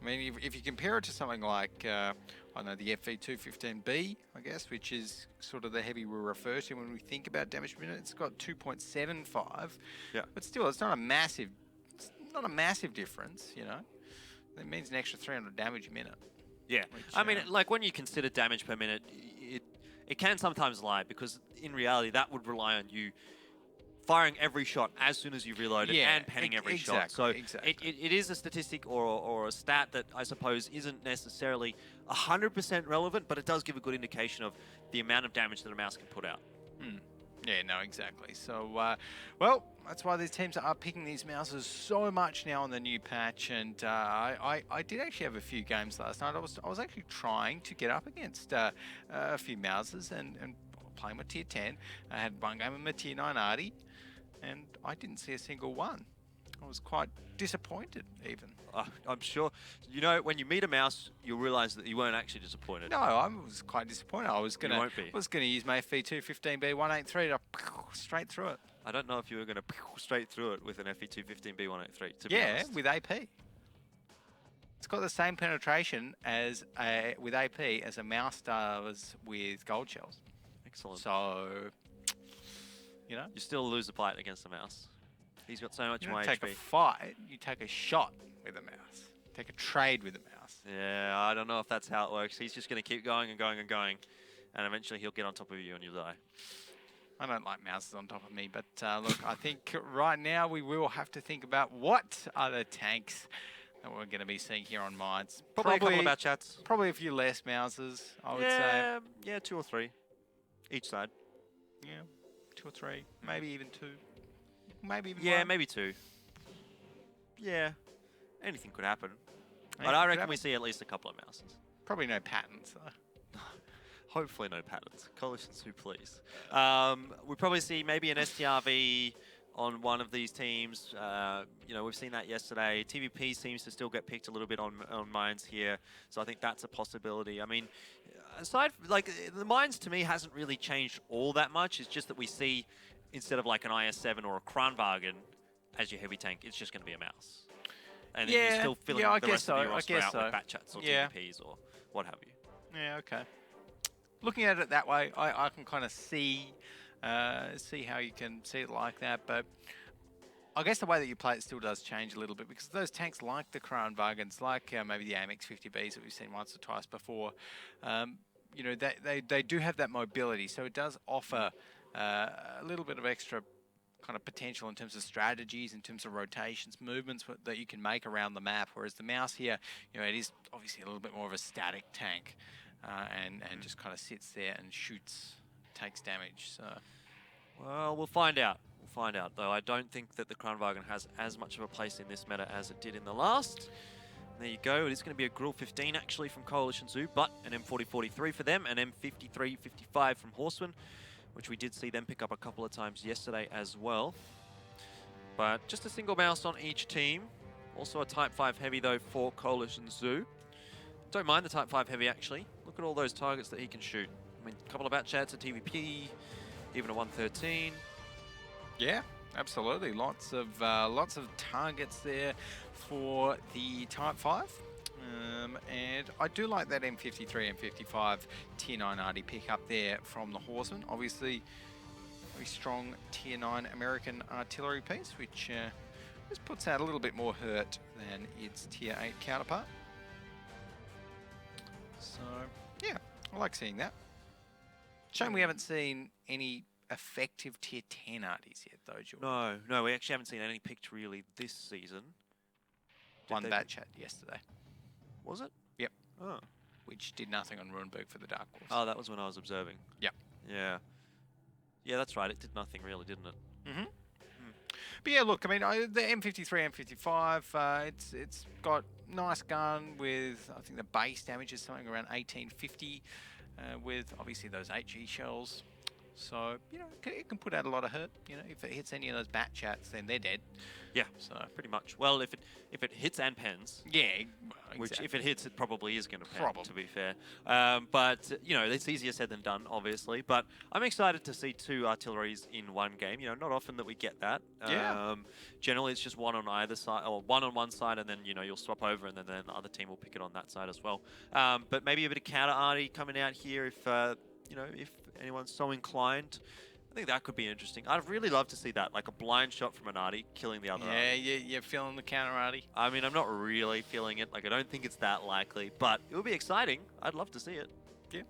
I mean, if you compare it to something like, I don't know, the FV215B, I guess, which is sort of the heavy we refer to when we think about damage per minute, it's got 2.75. Yeah. But still, it's not a massive difference, you know? It means an extra 300 damage a minute. Yeah. Which, I mean, like, when you consider damage per minute, it can sometimes lie, because in reality, that would rely on you firing every shot as soon as you reload it and penning every shot. So it is a statistic or a stat that I suppose isn't necessarily 100% relevant, but it does give a good indication of the amount of damage that a mouse can put out. Yeah, no, exactly. So, well, that's why these teams are picking these mouses so much now on the new patch. And I did actually have a few games last night. I was actually trying to get up against a few mouses and playing my tier 10. I had one game with my tier 9 Artie, and I didn't see a single one. I was quite disappointed, even. I'm sure, you know, when you meet a mouse, you'll realise that you weren't actually disappointed. No, I was quite disappointed. I was gonna use my FE215B183 to straight through it. I don't know if you were going to straight through it with an FE215B183. To be Yeah, honest. with AP. It's got the same penetration as with AP as a mouse does with gold shells. Excellent. So, you know, You still lose the fight against the mouse. He's got so much you more don't take HP. a fight, you take a shot with a mouse. Take a trade with a mouse. Yeah, I don't know if that's how it works. He's just going to keep going and going and going, and eventually he'll get on top of you and you'll die. I don't like mouses on top of me, but look, I think right now we will have to think about what other tanks that we're going to be seeing here on Mines. Probably a couple of bat chats. Probably a few less mouses, I would say. Yeah, 2 or 3 each side. Yeah, 2 or 3, maybe even 2. Maybe even Yeah, 1. maybe 2. Yeah, anything could happen. But Anything I could reckon happen. we see at least a couple of mouses. Probably no patterns, though. Hopefully no patterns. Coalition Zoo, please. We probably see maybe an STRV on one of these teams. You know, we've seen that yesterday. TVP seems to still get picked a little bit on Mines here, so I think that's a possibility. I mean, aside, like, the Mines to me hasn't really changed all that much. It's just that we see, instead of like an IS-7 or a Kranwagen as your heavy tank, it's just going to be a mouse. And then you're still filling the rest of your roster out with Batchats or TVPs or what have you. Yeah, okay. Looking at it that way, I can kind of see how you can see it like that, but I guess the way that you play it still does change a little bit, because those tanks like the Kranwagens, like maybe the AMX 50Bs that we've seen once or twice before, you know, they do have that mobility, so it does offer a little bit of extra kind of potential in terms of strategies, in terms of rotations, movements that you can make around the map. Whereas the mouse here, you know, it is obviously a little bit more of a static tank, and just kind of sits there and shoots, takes damage. So, well, we'll find out. We'll find out, though. I don't think that the Kranwagen has as much of a place in this meta as it did in the last. There you go. It is going to be a Grill 15 actually from Coalition Zoo, but an M4043 for them, an M5355 from Horsemen, which we did see them pick up a couple of times yesterday as well. But just a single mouse on each team. Also a Type 5 Heavy, though, for Coalition Zoo. Don't mind the Type 5 Heavy, actually. Look at all those targets that he can shoot. I mean, a couple of Batchats, a TVP, even a 113. Yeah, absolutely. Lots of targets there for the Type 5. And I do like that M53, M55 Tier 9 RD pick up there from the Horsemen. Obviously, very strong Tier 9 American artillery piece, which just puts out a little bit more hurt than its Tier 8 counterpart. So, yeah, I like seeing that. Shame we haven't seen any effective Tier 10 RDs yet, though, George. No, we actually haven't seen any picked really this season. One Batchat yesterday. Was it? Yep. Oh. Which did nothing on Runeberg for the Dark Wolves. Oh, that was when I was observing. Yep. Yeah. Yeah, that's right. It did nothing really, didn't it? Mm-hmm. But yeah, look, I mean, the M53, M55, it's got nice gun with, I think the base damage is something around 1850, with obviously those HE shells. So, you know, it can put out a lot of hurt. You know, if it hits any of those Batchats, then they're dead. Yeah, so pretty much. Well, if it hits and pens, yeah, exactly. Which if it hits, it probably is going to pen. To be fair, but you know, it's easier said than done, obviously. But I'm excited to see two artilleries in one game. You know, not often that we get that. Yeah. Generally, it's just one on either side, or one on one side, and then you know you'll swap over, and then the other team will pick it on that side as well. But maybe a bit of counter arty coming out here if you know, if anyone's so inclined. I think that could be interesting. I'd really love to see that, like a blind shot from an arty killing the other arty. Yeah, you're feeling the counter arty. I mean, I'm not really feeling it. Like, I don't think it's that likely, but it would be exciting. I'd love to see it. Yeah.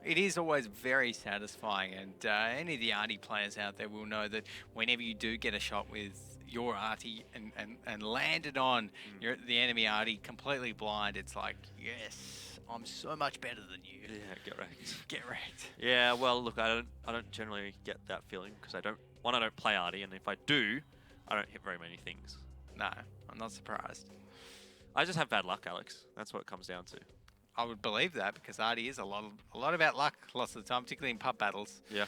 It is always very satisfying, and any of the arty players out there will know that whenever you do get a shot with your arty and land it on the enemy arty completely blind, it's like, yes, I'm so much better than you. Yeah, get wrecked. Get wrecked. Yeah, well, look, I don't generally get that feeling because I don't play arty, and if I do, I don't hit very many things. No, I'm not surprised. I just have bad luck, Alex. That's what it comes down to. I would believe that, because arty is a lot about luck lots of the time, particularly in pub battles. Yeah.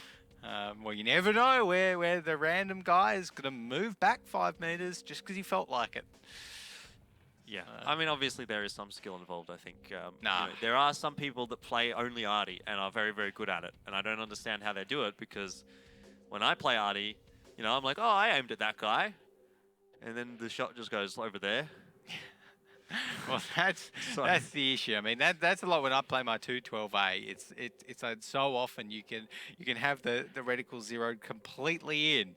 Well, you never know where the random guy is going to move back 5 meters just because he felt like it. Yeah, I mean, obviously there is some skill involved, I think. Nah. You know, there are some people that play only arty and are very, very good at it. And I don't understand how they do it, because when I play arty, you know, I'm like, oh, I aimed at that guy. And then the shot just goes over there. Well, that's the issue. I mean, that's a lot when I play my 212A. It's like so often you can have the reticle zeroed completely in.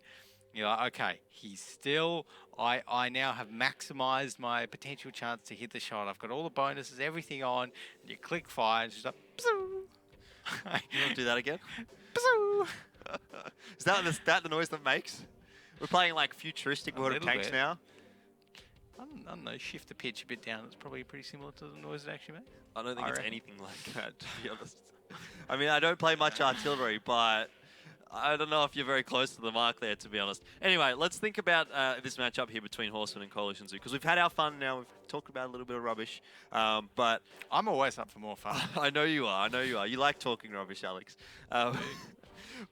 You're like, okay, he's still. I now have maximized my potential chance to hit the shot. I've got all the bonuses, everything on. And you click fire, and it's just like, psoo. You want to do that again? Psoo. Is that the noise that makes? We're playing like futuristic World of Tanks now. I don't know, shift the pitch a bit down. It's probably pretty similar to the noise it actually makes. I don't think it's anything like that, to be honest. I mean, I don't play much artillery, but I don't know if you're very close to the mark there, to be honest. Anyway, let's think about this matchup here between Horsemen and Coalition Zoo, because we've had our fun now. We've talked about a little bit of rubbish, but I'm always up for more fun. I know you are. I know you are. You like talking rubbish, Alex.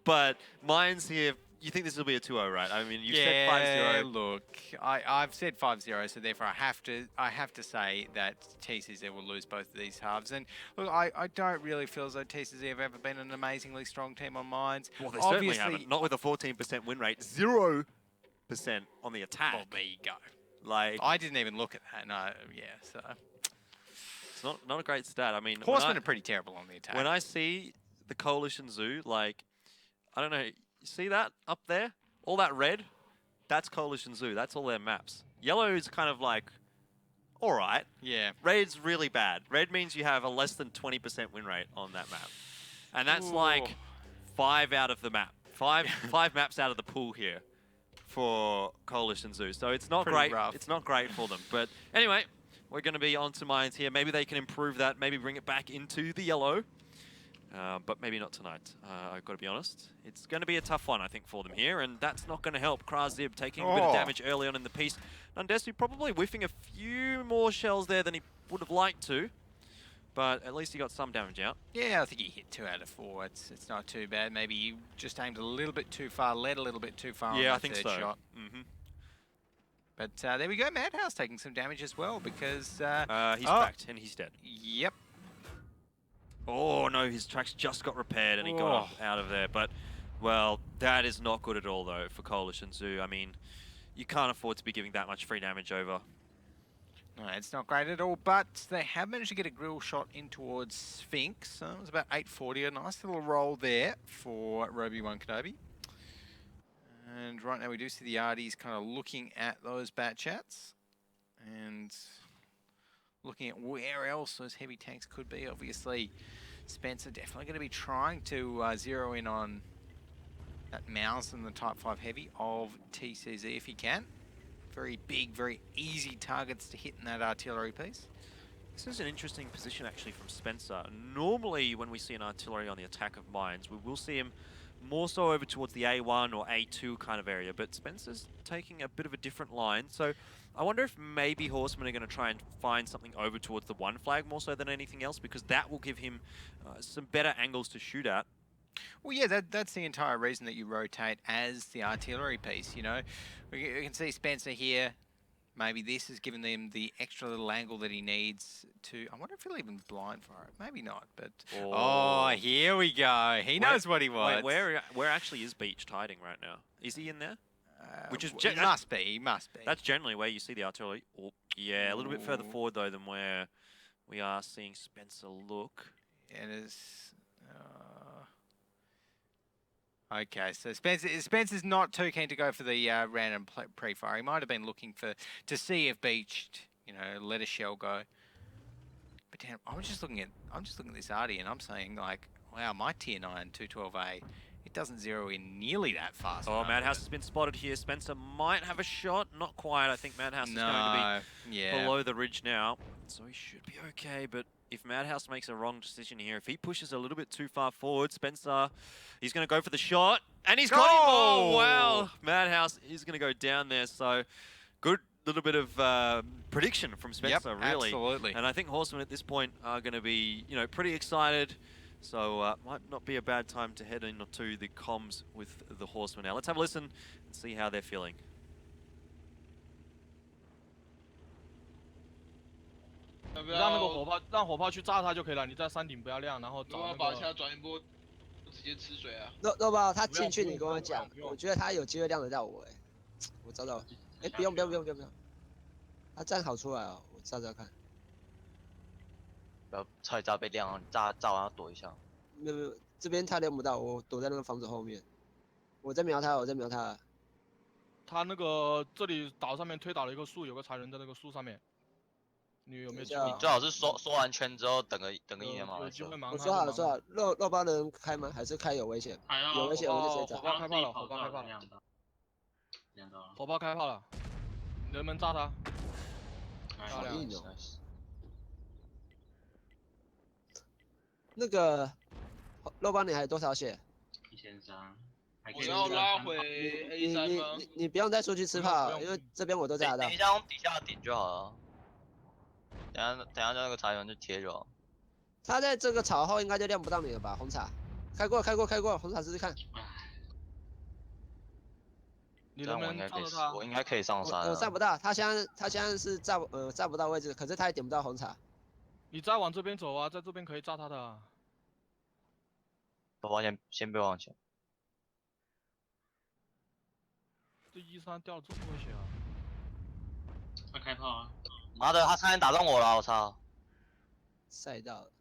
But Mines here you think this will be a 2-0, right? I mean, you yeah, said 5-0. look, I've said 5-0, so therefore I have to say that TCZ will lose both of these halves. And look, I don't really feel as though TCZ have ever been an amazingly strong team on mines. Well, they certainly haven't. Not with a 14% win rate, 0% on the attack. Well, there you go. Like, I didn't even look at that. No, yeah, so it's not a great stat. I mean, Horsemen are pretty terrible on the attack. when I see the Coalition Zoo, like, I don't know, you see that up there? All that red? That's Coalition Zoo. That's all their maps. Yellow is kind of like, all right. Yeah. Red's really bad. Red means you have a less than 20% win rate on that map. And that's like 5 out of the map. Five maps out of the pool here for Coalition Zoo. So it's not Pretty great. rough. It's not great for them. But anyway, we're going to be on to mines here. Maybe they can improve that. Maybe bring it back into the yellow. But maybe not tonight, I've got to be honest. It's going to be a tough one, I think, for them here, and that's not going to help. Krazib taking a bit of damage early on in the piece. Nandesu probably whiffing a few more shells there than he would have liked to, but at least he got some damage out. Yeah, I think he hit 2 out of 4. It's not too bad. Maybe you just aimed a little bit too far, led a little bit too far on Yeah, the I think third so. shot. But there we go, Madhouse taking some damage as well because... he's cracked, and he's dead. Yep. Oh, no, his tracks just got repaired, and he got out of there. But, well, that is not good at all, though, for Coalition Zoo. I mean, you can't afford to be giving that much free damage over. No, it's not great at all, but they have managed to get a grill shot in towards Sphinx. So it was about 840, a nice little roll there for Roby1 Kenobi. And right now we do see the Arties kind of looking at those bat chats and looking at where else those heavy tanks could be. Obviously, Spencer definitely going to be trying to zero in on that Mouse and the Type 5 Heavy of TCZ if he can. Very big, very easy targets to hit in that artillery piece. This is an interesting position, actually, from Spencer. Normally, when we see an artillery on the attack of mines, we will see him more so over towards the A1 or A2 kind of area, but Spencer's taking a bit of a different line. So I wonder if maybe Horsemen are going to try and find something over towards the 1 flag more so than anything else, because that will give him some better angles to shoot at. Well, yeah, that's the entire reason that you rotate as the artillery piece, you know. We can see Spencer here. Maybe this has given them the extra little angle that he needs to... I wonder if he'll even blind fire it. Maybe not, but... Oh, here we go. He knows what he wants. Wait, where actually is Beach hiding right now? Is he in there? Which is he must be. He must be. That's generally where you see the artillery. Oh, yeah, a little bit further forward, though, than where we are seeing Spencer look. And it's... Okay, so Spencer's not too keen to go for the random pre-fire. He might have been looking to see if Beach, you know, let a shell go. But damn, I'm just looking at this Artie and I'm saying like, wow, my tier 9 212A, it doesn't zero in nearly that fast. Oh, Madhouse has been spotted here. Spencer might have a shot, not quite. I think Madhouse is going to be below the ridge now, so he should be okay. But if Madhouse makes a wrong decision here, if he pushes a little bit too far forward, Spencer, he's going to go for the shot, and he's got him! Oh, wow! Madhouse is going to go down there, so good little bit of prediction from Spencer, really. Absolutely. And I think Horsemen at this point are going to be, you know, pretty excited, so might not be a bad time to head into the comms with the Horsemen now. Let's have a listen and see how they're feeling. 让那个火炮，让火炮去炸它就可以了。你在山顶不要亮，然后找那个。把其他转一波，直接吃水啊！肉包他进去，你跟我讲，我觉得他有机会亮得到我哎，我找找，哎，不用，他站好出来哦，我照看。不要超级炸被亮，你炸完要躲一下。没有，这边他亮不到，我躲在那个房子后面，我在瞄他。他那个这里岛上面推倒了一棵树，有个残人在那个树上面。 你有没有机会？你最好是收完圈之后等个1年嘛。有机会忙。我说好了，肉包能开吗？还是开有危险？有危险我就直接炸。火炮开炮了，火炮开炮了。火炮开炮了，你能不能炸他？好硬哦。那个肉包你还有多少血？1300。我要拉回 A3 吗？你不用再出去吃炮，因为这边我都炸得到。等一下用底下顶就好了。 等下那个茶园就贴就好。他在这个草后应该就亮不到你了吧？红茶，开过，红茶试试看。这样你能不能我应该可以罩着他？我应该可以上山我站啊。不到，他现在是站不到位置，可是他也点不到红茶。你再往这边走啊，在这边可以炸他的啊。我往前，先别往前。这1-3掉了这么多血啊！快开炮啊！妈的，他差点打中我了，我操！赛道了，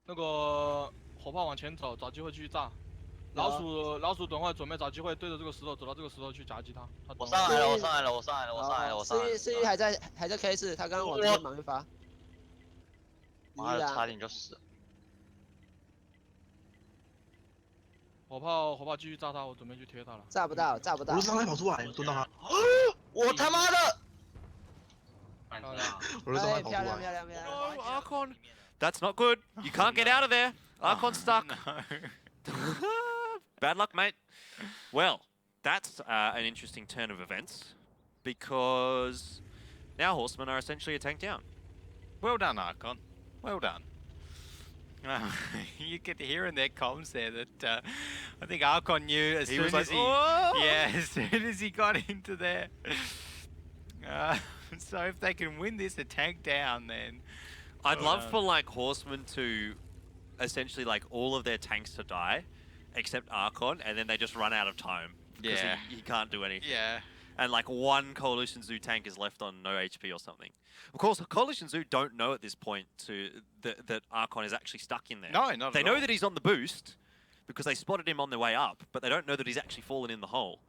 那个火炮往前走，找机会继续炸。老鼠等会准备找机会对着这个石头走到这个石头去夹击他。我上来了，我上来了，我上来了，我上来了，我上来了。思域还在 K 4，他刚刚往这边忙一发。妈的，差点就死了。火炮继续炸他，我准备去贴他了。炸不到。我是上来跑出来，蹲到他，我他妈的！反炸！我是上来跑出漂亮来。No, Archon. That's not good. You can't get out of there. Archon's stuck. Bad luck, mate. Well, that's an interesting turn of events because now Horsemen are essentially a tank down. Well done, Archon. Well done. You get to hear in their comms there that I think Archon knew as He soon was as like, "Oh!" as soon as he got into there. So if they can win this a tank down, then I'd love for like Horsemen to essentially like all of their tanks to die, except Archon, and then they just run out of time. Because Yeah. he can't do anything. yeah. And like one Coalition Zoo tank is left on no HP or something. Of course, Coalition Zoo don't know at this point that Archon is actually stuck in there. No, not They at know all. that he's on the boost because they spotted him on their way up, but they don't know that he's actually fallen in the hole.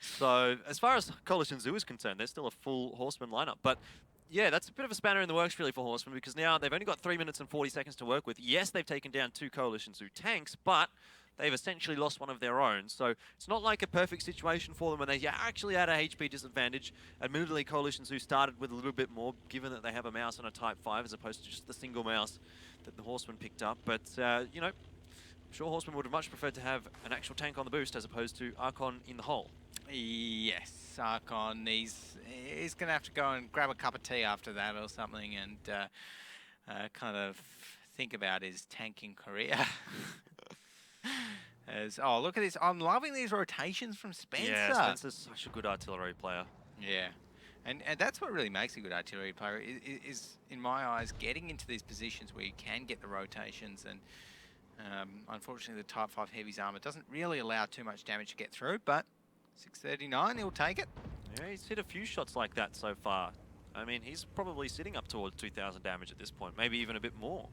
So as far as Coalition Zoo is concerned, they're still a full Horseman lineup. But yeah, that's a bit of a spanner in the works really for Horsemen because now they've only got 3 minutes and 40 seconds to work with. Yes, they've taken down 2 Coalition Zoo tanks, but they've essentially lost one of their own. So it's not like a perfect situation for them when they actually had a HP disadvantage. Admittedly, Coalition Zoo started with a little bit more, given that they have a mouse and a Type 5 as opposed to just the single mouse that the Horsemen picked up. But, you know, I'm sure Horsemen would have much preferred to have an actual tank on the boost as opposed to Archon in the hole. Yes, Archon. He's going to have to go and grab a cup of tea after that or something and kind of think about his tanking career. Oh, look at this. I'm loving these rotations from Spencer. Yeah, Spencer's such a good artillery player. Yeah. And that's what really makes a good artillery player is, in my eyes, getting into these positions where you can get the rotations. And unfortunately, the Type 5 Heavy's armor doesn't really allow too much damage to get through, but 639, he'll take it. Yeah, he's hit a few shots like that so far. I mean, he's probably sitting up towards 2,000 damage at this point, maybe even a bit more.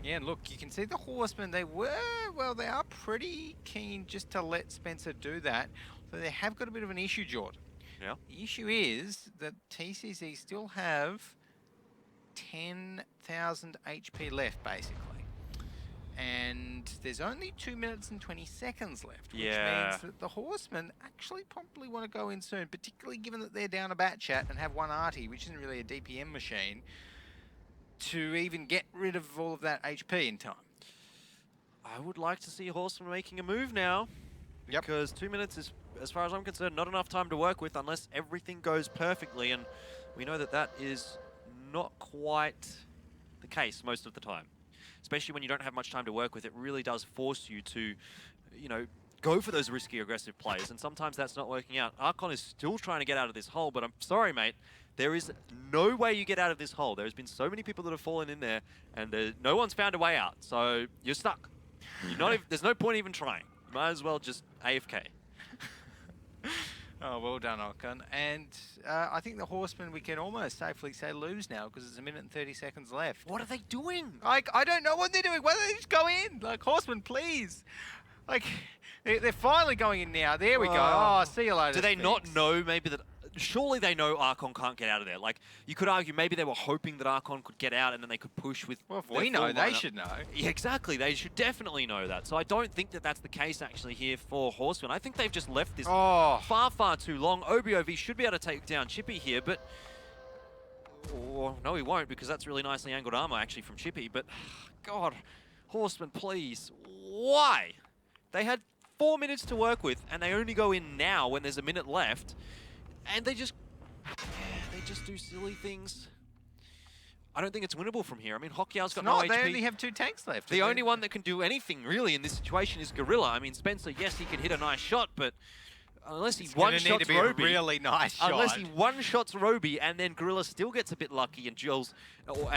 Yeah, and look, you can see the Horsemen, they are pretty keen just to let Spencer do that. So they have got a bit of an issue, Jordan. Yeah. The issue is that TCC still have 10,000 HP left, basically. And there's only 2 minutes and 20 seconds left, which means that the Horsemen actually probably want to go in soon, particularly given that they're down a bat chat and have one arty, which isn't really a DPM machine, to even get rid of all of that HP in time. I would like to see Horseman making a move now. Yep. Because 2 minutes is, as far as I'm concerned, not enough time to work with unless everything goes perfectly. And we know that that is not quite the case most of the time. Especially when you don't have much time to work with, it really does force you to, you know, go for those risky, aggressive plays. And sometimes that's not working out. Archon is still trying to get out of this hole, but I'm sorry, mate. There is no way you get out of this hole. There's been so many people that have fallen in there, and no one's found a way out. So you're stuck. You're not even, there's no point even trying. You might as well just AFK. Oh, well done, Archon. And I think the Horsemen, we can almost safely say lose now because there's 1 minute and 30 seconds left. What are they doing? Like, I don't know what they're doing. Why don't they just go in? Like, Horsemen, please. Like, they're finally going in now. There we go. Oh, see you later. Do they not Sphinx. know maybe that... Surely they know Archon can't get out of there. Like, you could argue maybe they were hoping that Archon could get out and then they could push with... Well, if their we know, full they lineup. should know. Yeah, exactly. They should definitely know that. So I don't think that that's the case actually here for Horsemen. I think they've just left this far, far too long. OBOV should be able to take down Chippy here, but... Oh, no, he won't because that's really nicely angled armor actually from Chippy. But, God, Horsemen, please. Why? They had 4 minutes to work with and they only go in now when there's a minute left. And they just do silly things. I don't think it's winnable from here. I mean, Hokiao's got No, no they HP. only have 2 tanks left. The only one that can do anything really in this situation is Gorilla. I mean, Spencer, yes, he can hit a nice shot, but unless he one-shots Roby, a really nice shot. unless he one-shots Roby and then Gorilla still gets a bit lucky and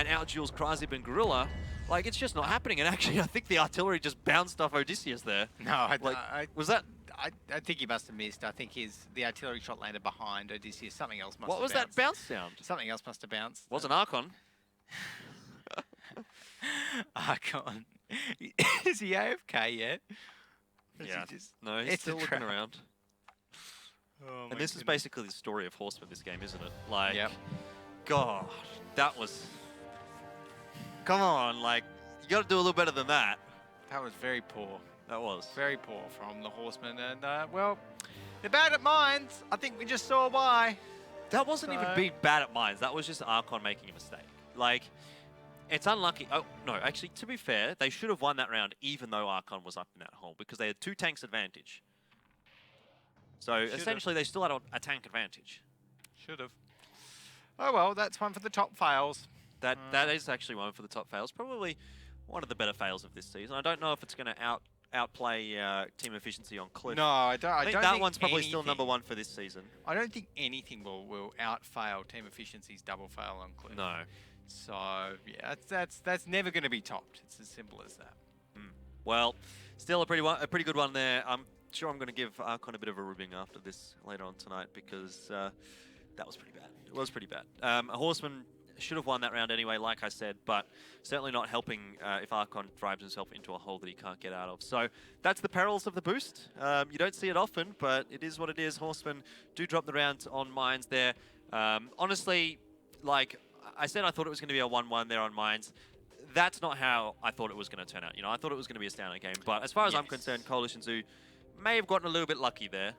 out-duels Krasib and Gorilla, like, it's just not happening. And actually, I think the artillery just bounced off Odysseus there. No, was that? I think he must have missed. I think the artillery shot landed behind Odysseus. Something else must What have was bounced. that bounce sound? Something else must have bounced. Wasn't Archon. Archon. Is he AFK yet? Or is he Yeah. just- No, he's It's a still looking trap. around. Oh And this is basically the story of Horsemen, this game, isn't it? Like, Yep. God, that was... Come on, like, you got to do a little better than that. That was very poor. That was. Very poor from the Horsemen. And, well, they're bad at mines. I think we just saw why. That wasn't even So- being bad at mines. That was just Archon making a mistake. Like, it's unlucky. Oh, no, actually, to be fair, they should have won that round even though Archon was up in that hole because they had 2 tanks advantage. So, essentially, they still had a tank advantage. Should have. Oh, well, that's one for the top fails. That is actually one for the top fails. Probably one of the better fails of this season. I don't know if it's going to outplay team efficiency on Cliff. No, I don't. I think don't that think one's probably still anything- #1 for this season. I don't think anything will outfail team efficiency's double fail on Cliff. No. So yeah, that's never going to be topped. It's as simple as that. Well, still a pretty good one there. I'm sure I'm going to give Archon a bit of a ribbing after this later on tonight because that was pretty bad. It was pretty bad. A Horseman should have won that round anyway, like I said, but certainly not helping if Archon drives himself into a hole that he can't get out of. So that's the perils of the boost. You don't see it often, but it is what it is. Horsemen do drop the round on mines there. Honestly, like I said, I thought it was going to be a 1-1 there on mines. That's not how I thought it was going to turn out. You know, I thought it was going to be a standout game, but as far as I'm concerned, Coalition Zoo may have gotten a little bit lucky there.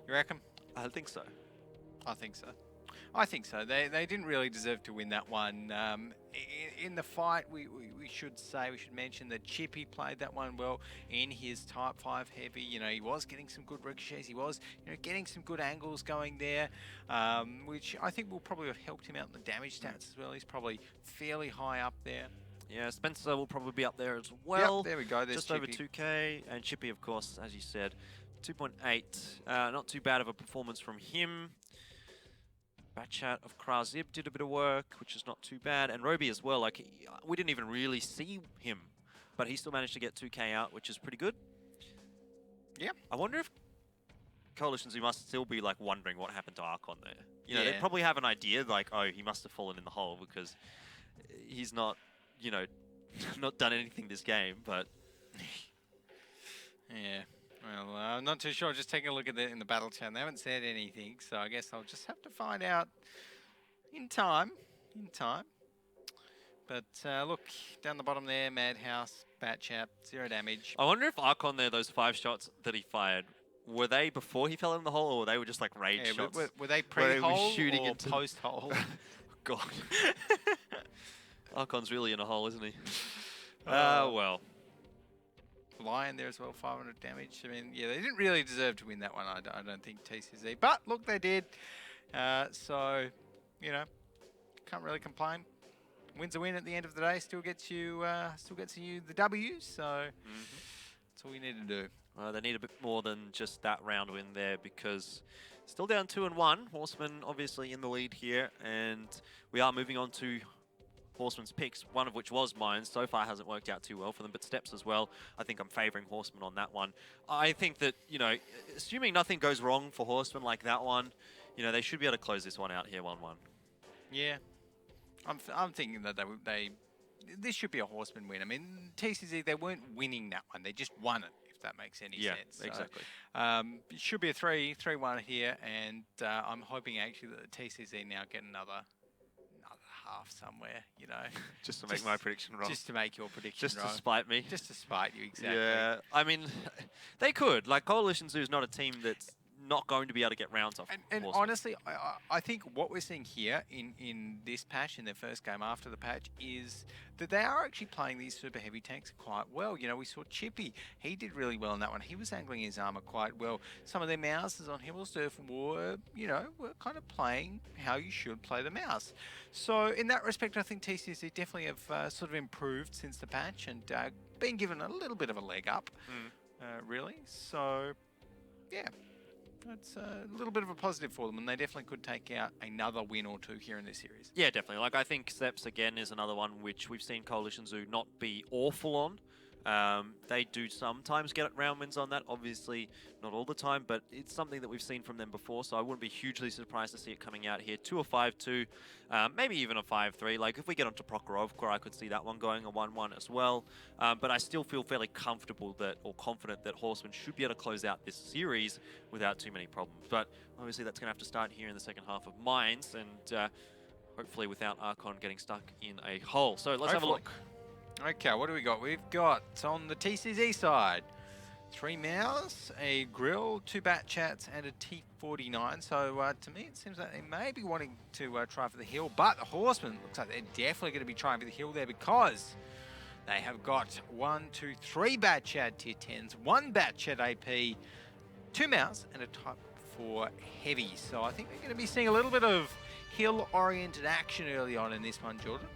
You reckon? I think so. I think so. I think so. They didn't really deserve to win that one. In the fight, we should mention that Chippy played that one well in his Type 5 heavy. You know, he was getting some good ricochets. He was, you know, getting some good angles going there, which I think will probably have helped him out in the damage stats as well. He's probably fairly high up there. Yeah, Spencer will probably be up there as well. Yep, there we go. There's just Chippy. over 2K, and Chippy, of course, as you said, 2.8. Not too bad of a performance from him. Batchat of Krasib did a bit of work, which is not too bad. And Roby as well. Like, we didn't even really see him, but he still managed to get 2K out, which is pretty good. Yeah. I wonder if Coalition Zoo must still be like wondering what happened to Archon there. You know, Yeah. they probably have an idea like, oh, he must have fallen in the hole because he's not, you know, not done anything this game, but... Yeah. Well, I'm not too sure. Just taking a look at it in the battle chat. They haven't said anything, so I guess I'll just have to find out in time. But look, down the bottom there, Madhouse, Batchat, 0 damage. I wonder if Archon there, those 5 shots that he fired, were they before he fell in the hole, or were they just like rage Yeah, shots? were they where he was pre-hole shooting or into- post-hole? God. Archon's really in a hole, isn't he? Well. Lion there as well, 500 damage. I mean, yeah, they didn't really deserve to win that one, I don't think, TCZ. But look, they did. So, you know, can't really complain. Win's a win at the end of the day. Still gets you the W. So that's all you need to do. They need a bit more than just that round win there because still down 2-1. Horsemen obviously in the lead here, and we are moving on to Horsemen's picks, one of which was mine. So far hasn't worked out too well for them, but Steps as well. I think I'm favouring Horsemen on that one. I think that, you know, assuming nothing goes wrong for Horsemen like that one, you know, they should be able to close this one out here 1-1. Yeah, I'm thinking that this should be a Horseman win. I mean, TCZ, they weren't winning that one; they just won it. If that makes any sense. So, exactly. It should be a 3-1 here, and I'm hoping actually that the TCZ now get another half somewhere. You know, Just to make my prediction wrong. Just to make your prediction Just wrong. to spite me. Just to spite you, exactly. Yeah, I mean, they could. Like, Coalition Zoo is not a team that's not going to be able to get rounds off. And Horsemen. honestly, I think what we're seeing here in this patch, in their first game after the patch, is that they are actually playing these super heavy tanks quite well. You know, we saw Chippy, he did really well in that one. He was angling his armor quite well. Some of their mouses on Himmelsdorf were, you know, were kind of playing how you should play the mouse. So in that respect, I think TCC definitely have sort of improved since the patch and been given a little bit of a leg up, really. So, yeah. It's a little bit of a positive for them, and they definitely could take out another win or two here in this series. Yeah, definitely. Like, I think Seps, again, is another one which we've seen Coalition Zoo not be awful on. They do sometimes get round wins on that, obviously not all the time, but it's something that we've seen from them before, so I wouldn't be hugely surprised to see it coming out here. 2 or 5-2, maybe even a 5-3. Like, if we get onto Prokhorovka, I could see that one going a 1-1 as well, but I still feel fairly comfortable that, or confident that Horsemen should be able to close out this series without too many problems. But obviously that's going to have to start here in the second half of Mines, and hopefully without Archon getting stuck in a hole. So let's have a look. Okay, what do we got? We've got on the TCZ side 3 Mouse, a Grill, 2 Bat Chats, and a T49. So to me, it seems like they may be wanting to try for the hill, but the Horsemen looks like they're definitely going to be trying for the hill there because they have got 1, 2, 3 Bat Chat Tier 10s, 1 Bat Chat AP, 2 Mouse, and a Type 4 Heavy. So I think we're going to be seeing a little bit of hill-oriented action early on in this one, Jordan.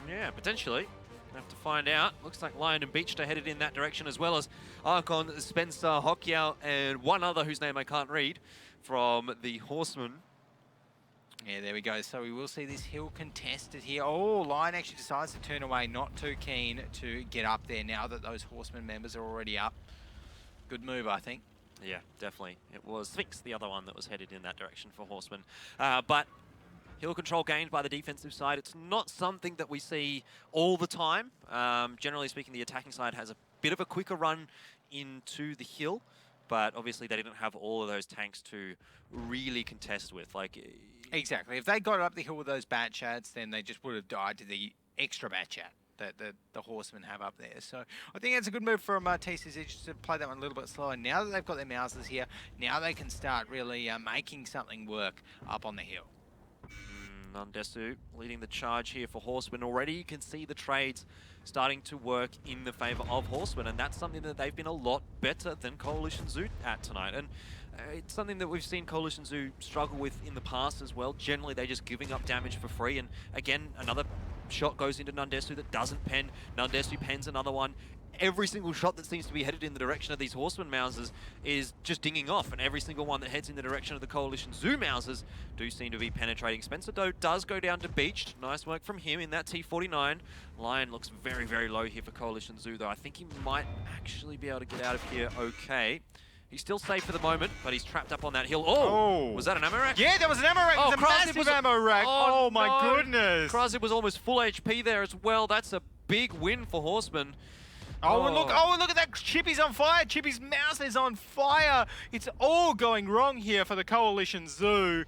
Yeah, potentially. Have to find out. Looks like Lion and Beach are headed in that direction, as well as Archon, Spencer, Hokyao, and one other whose name I can't read from the Horsemen. Yeah, there we go. So we will see this hill contested here. Oh, Lion actually decides to turn away, not too keen to get up there now that those Horsemen members are already up. Good move, I think. Yeah, definitely. It was Sphinx, the other one that was headed in that direction for Horsemen. But hill control gained by the defensive side. It's not something that we see all the time. Generally speaking, the attacking side has a bit of a quicker run into the hill, but obviously they didn't have all of those tanks to really contest with. Like, exactly. If they got up the hill with those Bat Chats, then they just would have died to the extra Bat Chat that the Horsemen have up there. So I think it's a good move from TCC just to play that one a little bit slower. Now that they've got their Mouses here, now they can start really making something work up on the hill. Nandesu leading the charge here for Horsemen. Already you can see the trades starting to work in the favor of Horsemen, and that's something that they've been a lot better than Coalition Zoo at tonight. And it's something that we've seen Coalition Zoo struggle with in the past as well. Generally, they're just giving up damage for free, and again, another shot goes into Nandesu that doesn't pen. Nandesu pens another one. Every single shot that seems to be headed in the direction of these Horsemen Mouses is just dinging off, and every single one that heads in the direction of the Coalition Zoo Mouses do seem to be penetrating. Spencer, though, does go down to Beached. Nice work from him in that T49. Lion looks very, very low here for Coalition Zoo, though. I think he might actually be able to get out of here okay. He's still safe for the moment, but he's trapped up on that hill. Oh! Was that an ammo rack? Yeah, there was an ammo rack. Oh, a massive ammo rack. Oh my goodness. Krasib was almost full HP there as well. That's a big win for Horsemen. Oh, and look at that. Chippy's on fire. Chippy's mouse is on fire. It's all going wrong here for the Coalition Zoo.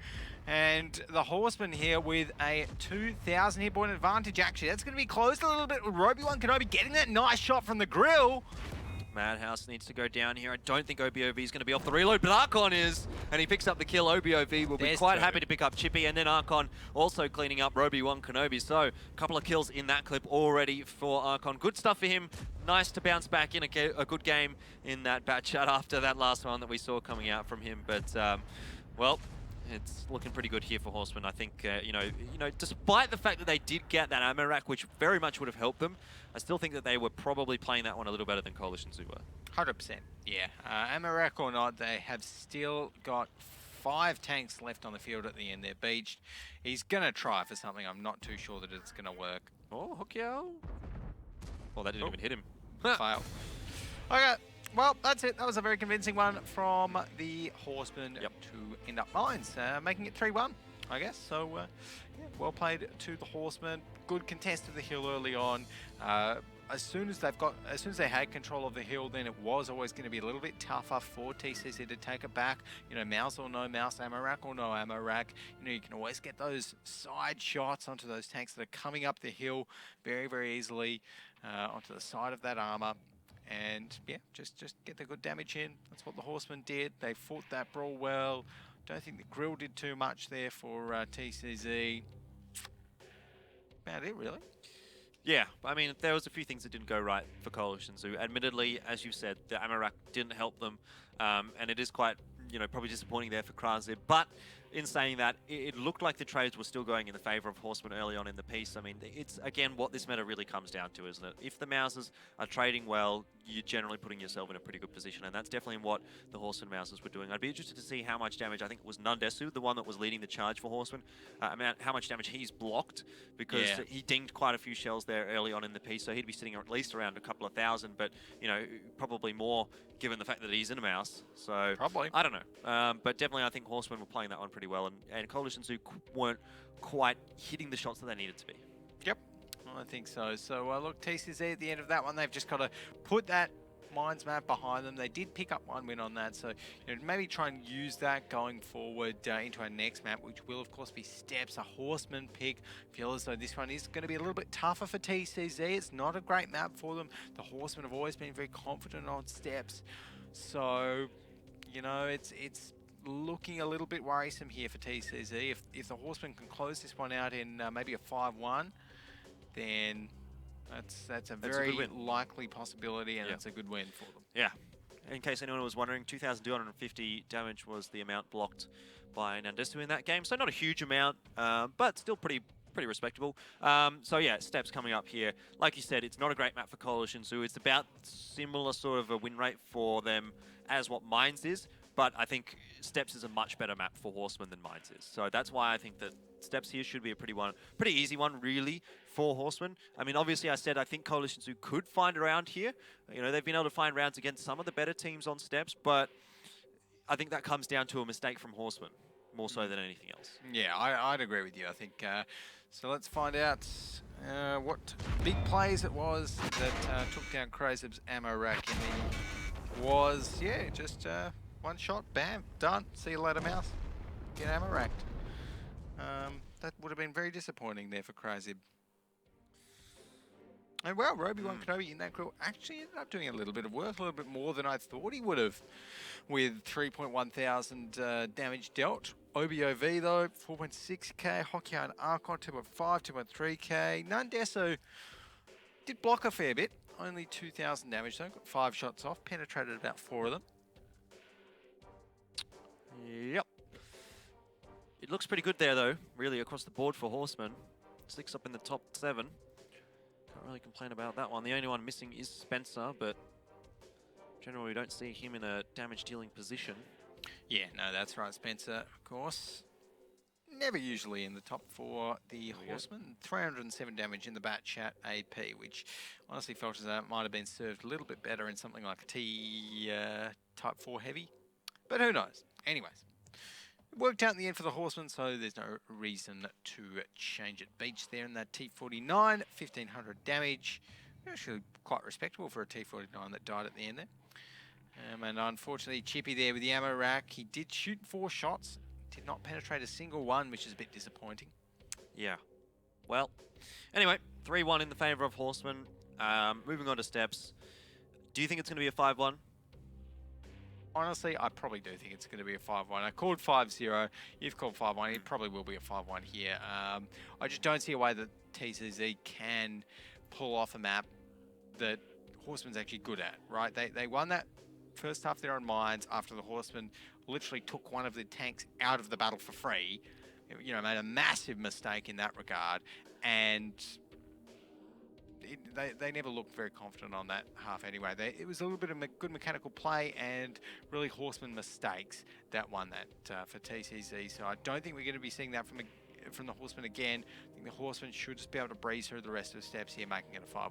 And the Horsemen here with a 2,000 hit point advantage, actually. That's going to be closed a little bit with Obi-Wan Kenobi getting that nice shot from the grill. Madhouse needs to go down here. I don't think OBOV is going to be off the reload, but Archon is, and he picks up the kill. OBOV will be quite happy to pick up Chippy, and then Archon also cleaning up Obi-Wan Kenobi. So, a couple of kills in that clip already for Archon. Good stuff for him. Nice to bounce back in a good game in that bat chat after that last one that we saw coming out from him. But, well, it's looking pretty good here for Horsemen. I think, you know, despite the fact that they did get that ammo rack, which very much would have helped them, I still think that they were probably playing that one a little better than Coalition Zoo were. 100%, yeah. Ammo rack or not, they have still got 5 tanks left on the field at the end. They're beached. He's going to try for something. I'm not too sure that it's going to work. Oh, Hokyao. Well, that didn't even hit him. Fail. Okay. Well, that's it. That was a very convincing one from the Horsemen to end up Mines, making it 3-1, I guess. So, yeah, well played to the Horsemen. Good contest of the hill early on. As soon as they had control of the hill, then it was always going to be a little bit tougher for TCC to take it back. You know, mouse or no mouse, ammo rack or no ammo rack. You know, you can always get those side shots onto those tanks that are coming up the hill very, very easily onto the side of that armor. And yeah, just get the good damage in. That's what the Horsemen did. They fought that brawl well. Don't think the grill did too much there for TCZ. About it, really. Yeah, I mean, there was a few things that didn't go right for Coalition Zoo. Admittedly, as you said, the Amarak didn't help them, and it is quite, probably disappointing there for Krazib. But in saying that, it looked like the trades were still going in the favor of Horsemen early on in the piece. I mean, it's, again, what this meta really comes down to, isn't it? If the Mousers are trading well, you're generally putting yourself in a pretty good position, and that's definitely what the Horsemen Mousers were doing. I'd be interested to see how much damage, I think it was Nandesu, the one that was leading the charge for Horsemen, how much damage he's blocked, because he dinged quite a few shells there early on in the piece, so he'd be sitting at least around a couple of thousand, but, probably more given the fact that he's in a mouse. So, probably. I don't know. But definitely I think Horsemen were playing that one pretty well, and Coalition Zoo weren't quite hitting the shots that they needed to be. Yep, I think so. So look, TCZ at the end of that one, they've just got to put that Mines map behind them. They did pick up one win on that, so maybe try and use that going forward into our next map, which will of course be Steps, a Horseman pick. Feel as though this one is going to be a little bit tougher for TCZ. It's not a great map for them. The Horsemen have always been very confident on Steps, so it's looking a little bit worrisome here for TCZ. If the Horsemen can close this one out in maybe a 5-1, then that's a very likely possibility, and it's a good win for them. Yeah. In case anyone was wondering, 2,250 damage was the amount blocked by Nandesu in that game. So not a huge amount, but still pretty respectable. So yeah, Steps coming up here. Like you said, it's not a great map for Coalition Zoo. It's about similar sort of a win rate for them as what Mines is, but I think Steps is a much better map for Horsemen than Mines is. So that's why I think that Steps here should be a pretty easy one, really, for Horsemen. I mean, obviously, I said I think Coalition Zoo could find a round here. They've been able to find rounds against some of the better teams on Steps, but I think that comes down to a mistake from Horsemen, more so than anything else. Yeah, I'd agree with you. I think, so let's find out what big plays it was that took down Krazib's ammo rack. And he was, just one shot, bam, done. See you later, mouse. Get ammo racked. That would have been very disappointing there for Krazib. And well, Roby-Wan Kenobi in that grill actually ended up doing a little bit of work, a little bit more than I thought he would have, with 3.1 thousand damage dealt. OBOV though, 4.6k, Hockey and Archon 2.5, 2.3k. Nandesu did block a fair bit, only 2,000 damage though, got 5 shots off, penetrated about 4 of them. Yep. It looks pretty good there, though, really, across the board for Horsemen. 6 up in the top 7. Can't really complain about that one. The only one missing is Spencer, but generally we don't see him in a damage-dealing position. Yeah, no, that's right, Spencer, of course. Never usually in the top for the Horsemen. 307 damage in the Bat Chat AP, which honestly felt as though it might have been served a little bit better in something like a T Type 4 Heavy. But who knows? Anyways. It worked out in the end for the Horsemen, so there's no reason to change it. Beach there in that T49, 1,500 damage. Actually quite respectable for a T49 that died at the end there. And unfortunately, Chippy there with the ammo rack. He did shoot 4 shots, did not penetrate a single one, which is a bit disappointing. Yeah. Well, anyway, 3-1 in the favour of Horsemen. Moving on to Steps. Do you think it's going to be a 5-1? Honestly, I probably do think it's going to be a 5-1. I called 5-0. You've called 5-1. It probably will be a 5-1 here. I just don't see a way that TCZ can pull off a map that Horsemen's actually good at, right? They won that first half there on Mines after the Horsemen literally took one of the tanks out of the battle for free. Made a massive mistake in that regard. And they never looked very confident on that half anyway. It was a little bit of good mechanical play and really Horseman mistakes that won that for TCZ. So I don't think we're going to be seeing that from the Horsemen again. I think the Horsemen should just be able to breeze through the rest of the Steps here, making it a 5-1.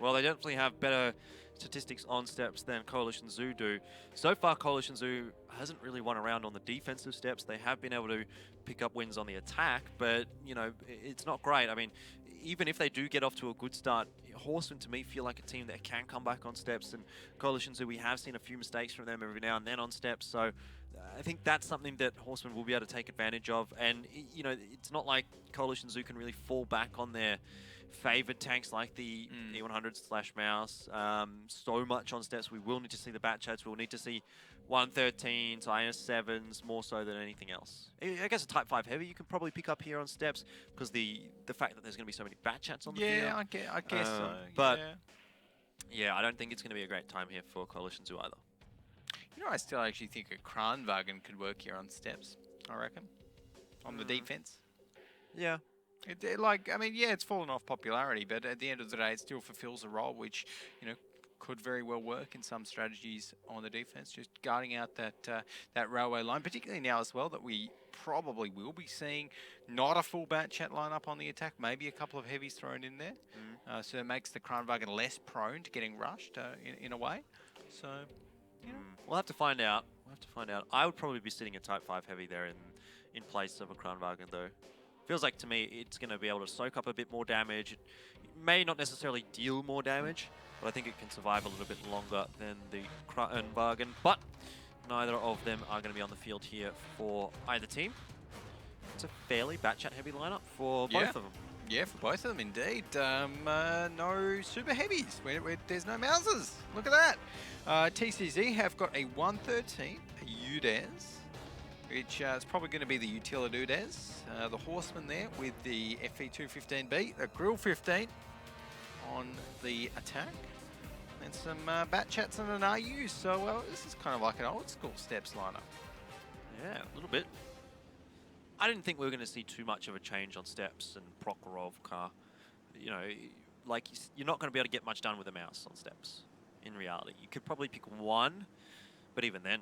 Well, they definitely have better statistics on Steps than Coalition Zoo do. So far, Coalition Zoo hasn't really won around on the defensive Steps. They have been able to pick up wins on the attack, but, it's not great. I mean, even if they do get off to a good start, Horsemen to me feel like a team that can come back on Steps, and Coalition Zoo, we have seen a few mistakes from them every now and then on Steps, so I think that's something that Horsemen will be able to take advantage of. And, it's not like Coalition Zoo can really fall back on their favoured tanks like the E100/Mouse. So much on steps. We will need to see the bat chats. We'll need to see 113s, IS7s, more so than anything else. I guess a Type 5 Heavy you can probably pick up here on steps because the fact that there's going to be so many bat chats on the field. Yeah, I guess so. But yeah. I don't think it's going to be a great time here for Coalition Zoo either. You know, I still actually think a Kranwagen could work here on steps, I reckon, on the defense. Yeah. I mean, yeah, it's fallen off popularity, but at the end of the day, it still fulfills a role which, you know, could very well work in some strategies on the defense, just guarding out that railway line, particularly now as well that we probably will be seeing not a full bat chat lineup on the attack, maybe a couple of heavies thrown in there. So it makes the Kranwagen less prone to getting rushed in a way. So, you know. We'll have to find out. I would probably be sitting a Type 5 Heavy there in place of a Kranwagen though. Feels like to me it's going to be able to soak up a bit more damage. It may not necessarily deal more damage, but I think it can survive a little bit longer than the Kranwagen. But neither of them are going to be on the field here for either team. It's a fairly bat chat heavy lineup for both of them. Yeah, for both of them indeed. No super heavies. There's no Mousers. Look at that. TCZ have got a 113, a UDES, which is probably going to be the Utility UDES. The Horsemen there with the FE215B, the Grill 15 on the attack. And some bat chats and an RU. So this is kind of like an old school steps lineup. Yeah, a little bit. I didn't think we were going to see too much of a change on steps and Prokhorovka. You know, like you're not going to be able to get much done with a mouse on steps. In reality, you could probably pick one, but even then,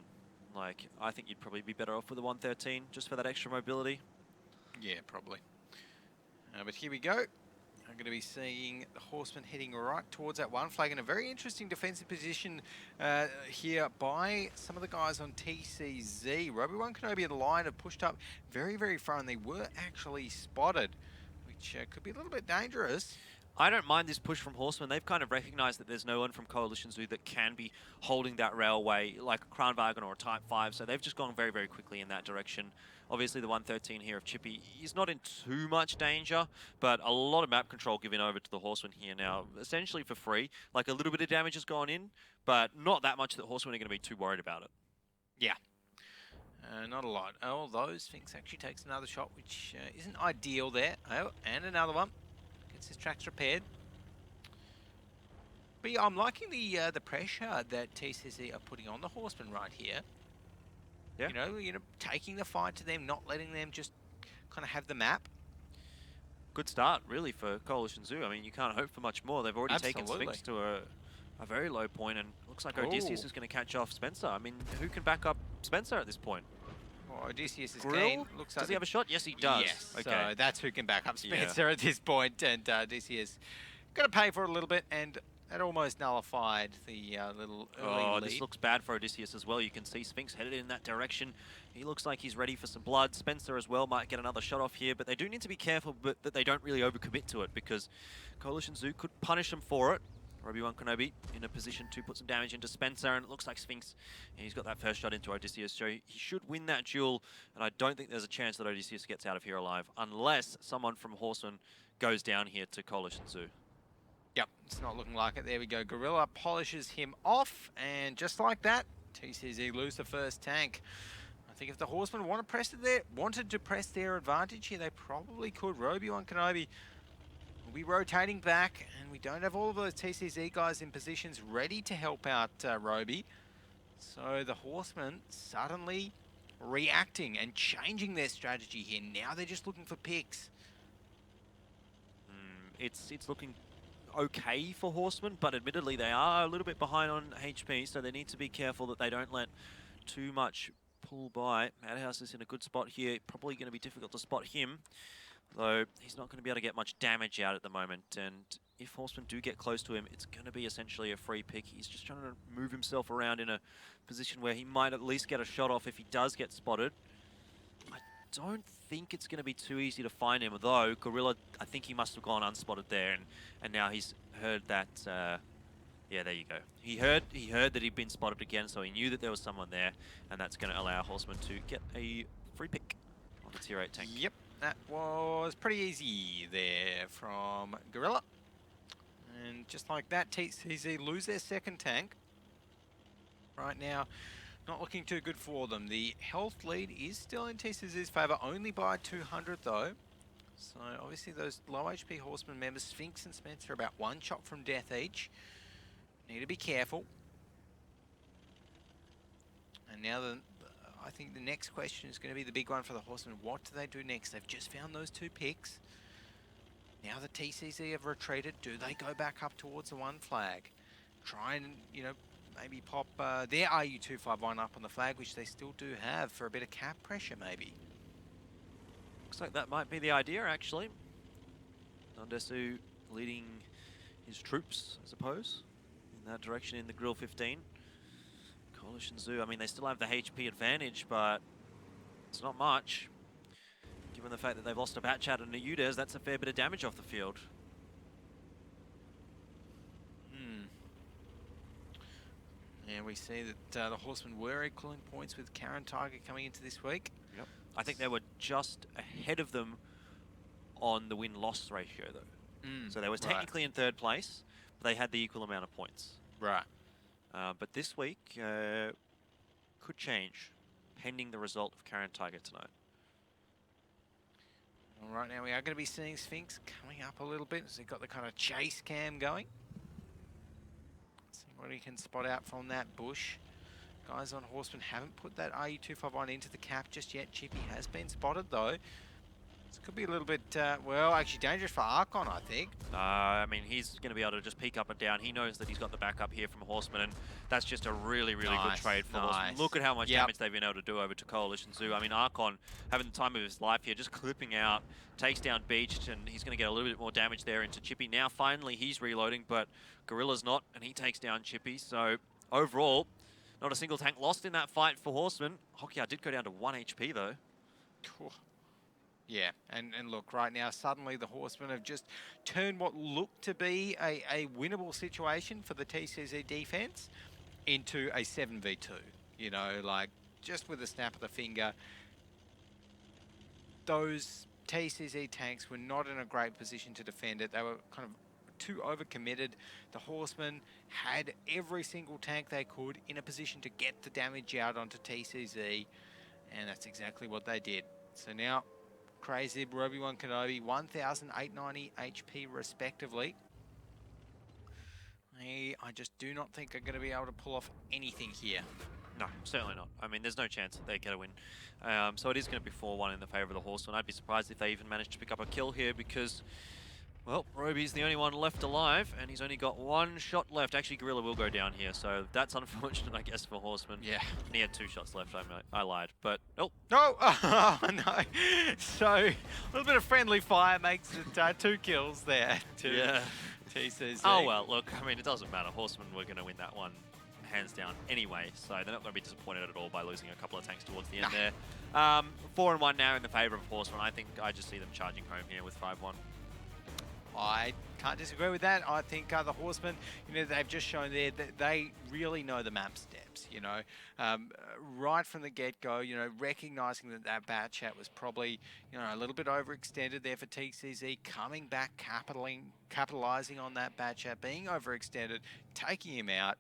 like I think you'd probably be better off with a 113 just for that extra mobility. Yeah, probably. But here we go. I'm going to be seeing the Horsemen heading right towards that one flag in a very interesting defensive position here by some of the guys on TCZ. Obi-Wan Kenobi and the line have pushed up very, very far, and they were actually spotted, which could be a little bit dangerous. I don't mind this push from Horsemen. They've kind of recognized that there's no one from Coalition Zoo that can be holding that railway like a Kranwagen or a Type 5, so they've just gone very, very quickly in that direction. Obviously, the 113 here of Chippy is not in too much danger, but a lot of map control given over to the Horsemen here now, essentially for free. Like a little bit of damage has gone in, but not that much that Horsemen are going to be too worried about it. Yeah. Not a lot. Although Sphinx actually takes another shot, which isn't ideal there. Oh, and another one. Gets his tracks repaired. But yeah, I'm liking the pressure that TCZ are putting on the Horsemen right here. Yeah. You know, taking the fight to them, not letting them just kind of have the map. Good start, really, for Coalition Zoo. I mean, you can't hope for much more. They've already taken Sphinx to a very low point, and looks like Odysseus is going to catch off Spencer. I mean, who can back up Spencer at this point? Well, Odysseus is Grill? gained. Looks like Does he have a shot? Yes, he does. Yes. Okay. So that's who can back up Spencer at this point, and Odysseus going to pay for it a little bit, and that almost nullified the little early lead. This looks bad for Odysseus as well. You can see Sphinx headed in that direction. He looks like he's ready for some blood. Spencer as well might get another shot off here, but they do need to be careful that they don't really overcommit to it, because Coalition Zoo could punish them for it. Obi-Wan Kenobi in a position to put some damage into Spencer, and it looks like Sphinx, he's got that first shot into Odysseus, so he should win that duel, and I don't think there's a chance that Odysseus gets out of here alive, unless someone from Horsemen goes down here to Coalition Zoo. Yep, it's not looking like it. There we go. Gorilla polishes him off, and just like that, TCZ lose the first tank. I think if the Horsemen wanted to press their advantage here, they probably could. Obi-Wan Kenobi will be rotating back, and we don't have all of those TCZ guys in positions ready to help out Roby. So the Horsemen suddenly reacting and changing their strategy here. Now they're just looking for picks. It's looking okay for Horsemen, but admittedly they are a little bit behind on HP, so they need to be careful that they don't let too much pull by. Madhouse is in a good spot here. Probably going to be difficult to spot him, though he's not going to be able to get much damage out at the moment, and if Horsemen do get close to him, it's going to be essentially a free pick. He's just trying to move himself around in a position where he might at least get a shot off if he does get spotted. I don't think it's going to be too easy to find him, though. Gorilla, I think he must have gone unspotted there, and now he's heard that, yeah, there you go. He heard that he'd been spotted again, so he knew that there was someone there, and that's going to allow Horsemen to get a free pick on the tier 8 tank. Yep. that was pretty easy there from Gorilla. And just like that, TCZ lose their second tank. Right now, not looking too good for them. The health lead is still in TCZ's favour, only by 200 though. So obviously those low HP Horseman members, Sphinx and Spencer, are about one shot from death each. Need to be careful. And now I think the next question is going to be the big one for the Horsemen. What do they do next? They've just found those 2 picks. Now the TCZ have retreated. Do they go back up towards the 1 flag? Try and, you know, maybe pop their RU-251 up on the flag, which they still do have, for a bit of cap pressure maybe. Looks like that might be the idea, actually. Nandesu leading his troops, I suppose, in that direction in the Grill 15. Coalition Zoo, I mean, they still have the HP advantage, but it's not much. Given the fact that they've lost a Batchat and a Udez, that's a fair bit of damage off the field. And we see that the Horsemen were equaling points with Karen Tiger coming into this week. Yep. I think they were just ahead of them on the win-loss ratio, though. So they were technically in 3rd place, but they had the equal amount of points. Right. But this week could change, pending the result of Karen Tiger tonight. Well, right now we are going to be seeing Sphinx coming up a little bit, so they've got the kind of chase cam going. See what he can spot out from that bush. Guys on Horseman haven't put that RU-251 into the cap just yet. Chippy has been spotted though. This could be a little bit, well, actually dangerous for Archon, I think. I mean, he's going to be able to just peek up and down. He knows that he's got the backup here from Horseman, and that's just a really, really good trade for Horseman. Look at how much damage they've been able to do over to Coalition Zoo. I mean, Archon having the time of his life here, just clipping out, takes down Beached, and he's going to get a little bit more damage there into Chippy. Now, finally, he's reloading, but Gorilla's not, and he takes down Chippy. So, overall, not a single tank lost in that fight for Horseman. Hokia did go down to 1 HP, though. Cool. Yeah, and look, right now, suddenly the Horsemen have just turned what looked to be a winnable situation for the TCZ defense into a 7v2. You know, like, just with a snap of the finger, those TCZ tanks were not in a great position to defend it. They were kind of too overcommitted. The Horsemen had every single tank they could in a position to get the damage out onto TCZ, and that's exactly what they did. So now, Crazy, Obi-Wan Kenobi, 1,890 HP respectively. I just do not think they're going to be able to pull off anything here. No, certainly not. I mean, there's no chance that they get a win. So it is going to be 4-1 in the favour of the Horsemen. I'd be surprised if they even managed to pick up a kill here because, well, Roby's the only one left alive, and he's only got 1 shot left. Actually, Gorilla will go down here, so that's unfortunate, I guess, for Horseman. Yeah. And he had 2 shots left, I lied. But, oh. No! Oh, no. So, a little bit of friendly fire makes it 2 kills there to TCZ. Oh, well, look, I mean, it doesn't matter. Horsemen were going to win that one hands down anyway, so they're not going to be disappointed at all by losing a couple of tanks towards the end there. 4-1 now in the favour of Horsemen. I think I just see them charging home here with 5-1. I can't disagree with that. I think the Horsemen, you know, they've just shown there that they really know the map steps, you know. Right from the get-go, you know, recognising that that Batchat was probably, you know, a little bit overextended there for TCZ, coming back, capitalising on that Batchat, being overextended, taking him out,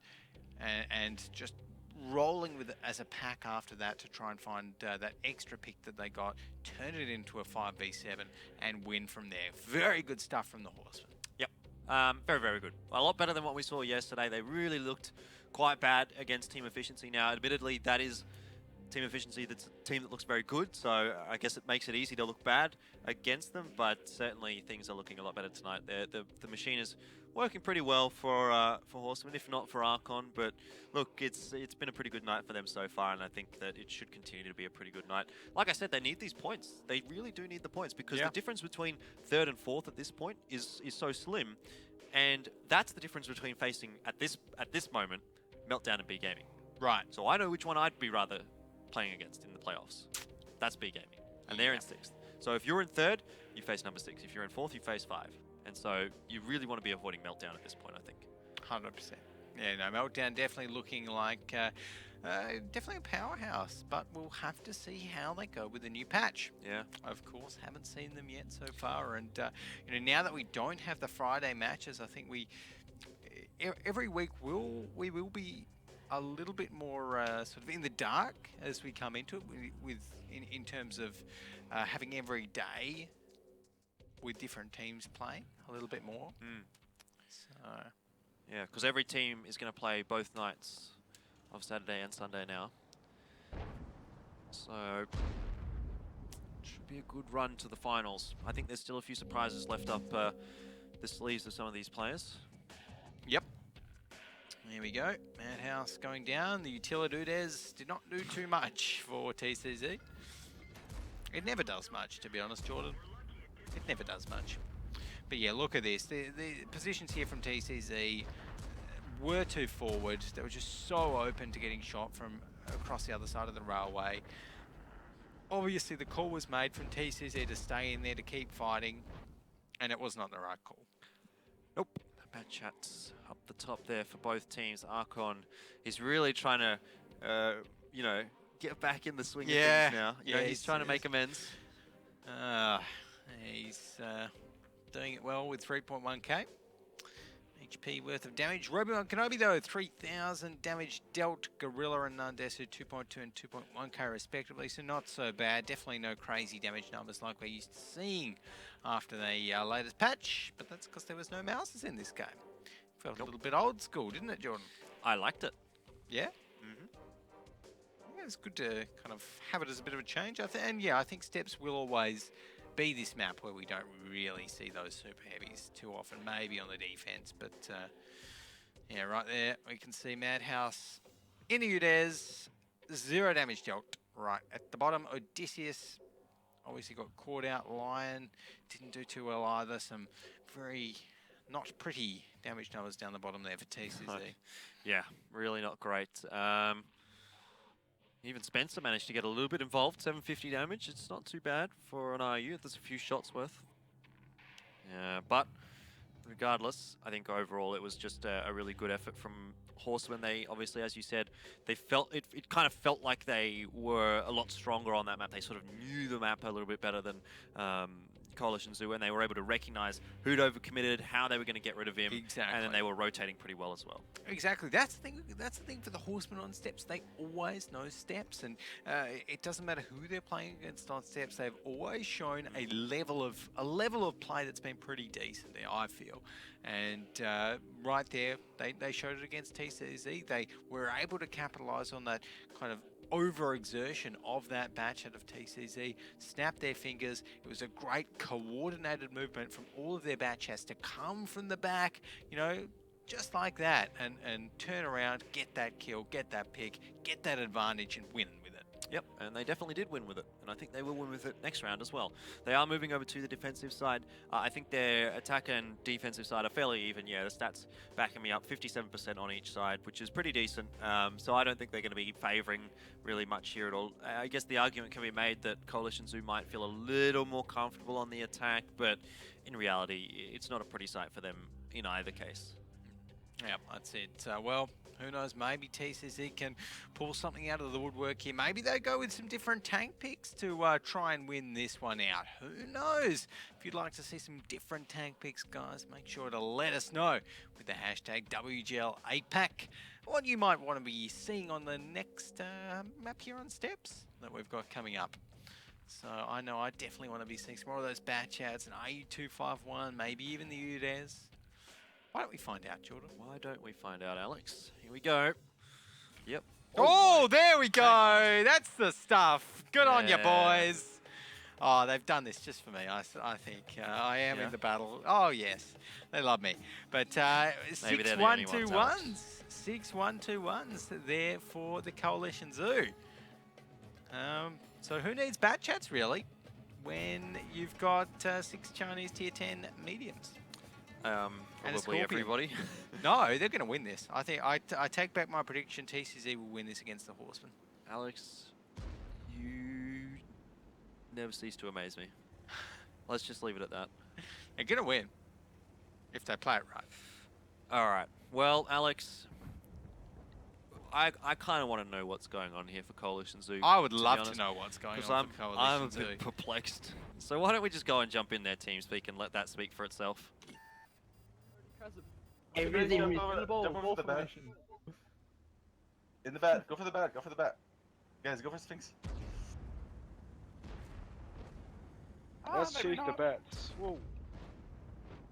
and just rolling with it as a pack after that to try and find that extra pick that they got, turn it into a 5v7 and win from there. Very good stuff from the Horsemen. Yep, very, very good. A lot better than what we saw yesterday. They really looked quite bad against Team Efficiency. Now, admittedly, that is Team Efficiency, that's a team that looks very good, so I guess it makes it easy to look bad against them, but certainly things are looking a lot better tonight. The machine is working pretty well for Horsemen, if not for Archon, but look, it's been a pretty good night for them so far, and I think that it should continue to be a pretty good night. Like I said, they need these points. They really do need the points, because the difference between 3rd and 4th at this point is so slim, and that's the difference between facing, at this moment, Meltdown and B Gaming. Right. So I know which one I'd be rather playing against in the playoffs. That's B Gaming, and they're in 6th. So if you're in 3rd, you face number 6. If you're in 4th, you face 5. And so you really want to be avoiding Meltdown at this point, I think. 100%. Yeah, no, Meltdown definitely looking like definitely a powerhouse, but we'll have to see how they go with the new patch. Yeah. Of course, haven't seen them yet so far, and you know, now that we don't have the Friday matches, I think every week we will be a little bit more sort of in the dark as we come into it, in terms of having every day with different teams playing a little bit more. So Yeah, because every team is going to play both nights of Saturday and Sunday now. So should be a good run to the finals. I think there's still a few surprises left up the sleeves of some of these players. yep. There we go. Madhouse going down. The Utilidudes did not do too much for TCZ. It never does much, to be honest, Jordan. It never does much. But yeah, look at this. The positions here from TCZ were too forward. They were just so open to getting shot from across the other side of the railway. Obviously, the call was made from TCZ to stay in there to keep fighting, and it was not the right call. Nope. Bad chats up the top there for both teams. Archon is really trying to, you know, get back in the swing of things now. You know, he's trying to make amends. He's doing it well with 3.1k. HP worth of damage. Robo Kenobi though, 3,000 damage dealt. Gorilla and Nandesu 2.2 and 2.1k respectively, so not so bad. Definitely no crazy damage numbers like we're used to seeing after the latest patch, but that's because there was no mouses in this game. Felt a little bit old school, didn't it, Jordan? I liked it. Yeah? Yeah, it's good to kind of have it as a bit of a change. And yeah, I think Steps will always be this map where we don't really see those super heavies too often, maybe on the defense, but yeah, right there we can see Madhouse in the Udez, 0 damage dealt. Right at the bottom, Odysseus obviously got caught out. Lion didn't do too well either. Some very not pretty damage numbers down the bottom there for TCZ. Yeah, really not great. Even Spencer managed to get a little bit involved, 750 damage. It's not too bad for an IU. There's a few shots worth. Yeah, but regardless, I think overall it was just a really good effort from Horsemen. They obviously, as you said, they felt it kind of felt like they were a lot stronger on that map. They sort of knew the map a little bit better than Coalition Zoo, and they were able to recognize who'd overcommitted, how they were going to get rid of him, Exactly. and then they were rotating pretty well as well. Exactly. That's the thing. That's the thing for the Horsemen on Steps. They always know Steps, and it doesn't matter who they're playing against on Steps. They've always shown a level of play that's been pretty decent there, I feel. And right there, they showed it against TCZ. They were able to capitalize on that kind of overexertion of that batch out of TCZ, snap their fingers. It was a great coordinated movement from all of their batches to come from the back, you know, just like that, and turn around, get that kill, get that pick, get that advantage, and win with it. Yep, and they definitely did win with it, and I think they will win with it next round as well. They are moving over to the defensive side. I think their attack and defensive side are fairly even. Yeah, the stats backing me up, 57% on each side, which is pretty decent. So I don't think they're going to be favouring really much here at all. I guess the argument can be made that Coalition Zoo might feel a little more comfortable on the attack, but in reality, it's not a pretty sight for them in either case. Yeah, that's it. Well, who knows, maybe TCZ can pull something out of the woodwork here. Maybe they go with some different tank picks to try and win this one out. Who knows? If you'd like to see some different tank picks, guys, make sure to let us know with the hashtag WGL APAC. What you might want to be seeing on the next map here on Steps that we've got coming up. So I know I definitely want to be seeing some more of those batch outs, and AU251, maybe even the UDES. Why don't we find out, Jordan? Why don't we find out, Alex? Here we go. Yep. Oh, there we go. That's the stuff. Good on you, boys. Oh, they've done this just for me. I think I am in the battle. Oh, yes. They love me. But 6-1-2-1s. 6-1-2-1s there for the Coalition Zoo. So who needs bat chats, really, when you've got 6 Chinese tier 10 mediums? Probably everybody. No, they're going to win this. I think I take back my prediction. TCZ will win this against the Horsemen. Alex, you never cease to amaze me. Let's just leave it at that. They're going to win if they play it right. All right. Well, Alex, I kind of want to know what's going on here for Coalition Zoo. I would be love to honest, know what's going 'cause on I'm, for I'm Coalition a Zoo. bit perplexed. So why don't we just go and jump in their team speak and let that speak for itself? Everything. Jump over the bat. In the bat. Go for the bat. Go for the bat. Guys, go for Sphinx. Let's chase the bats. Whoa.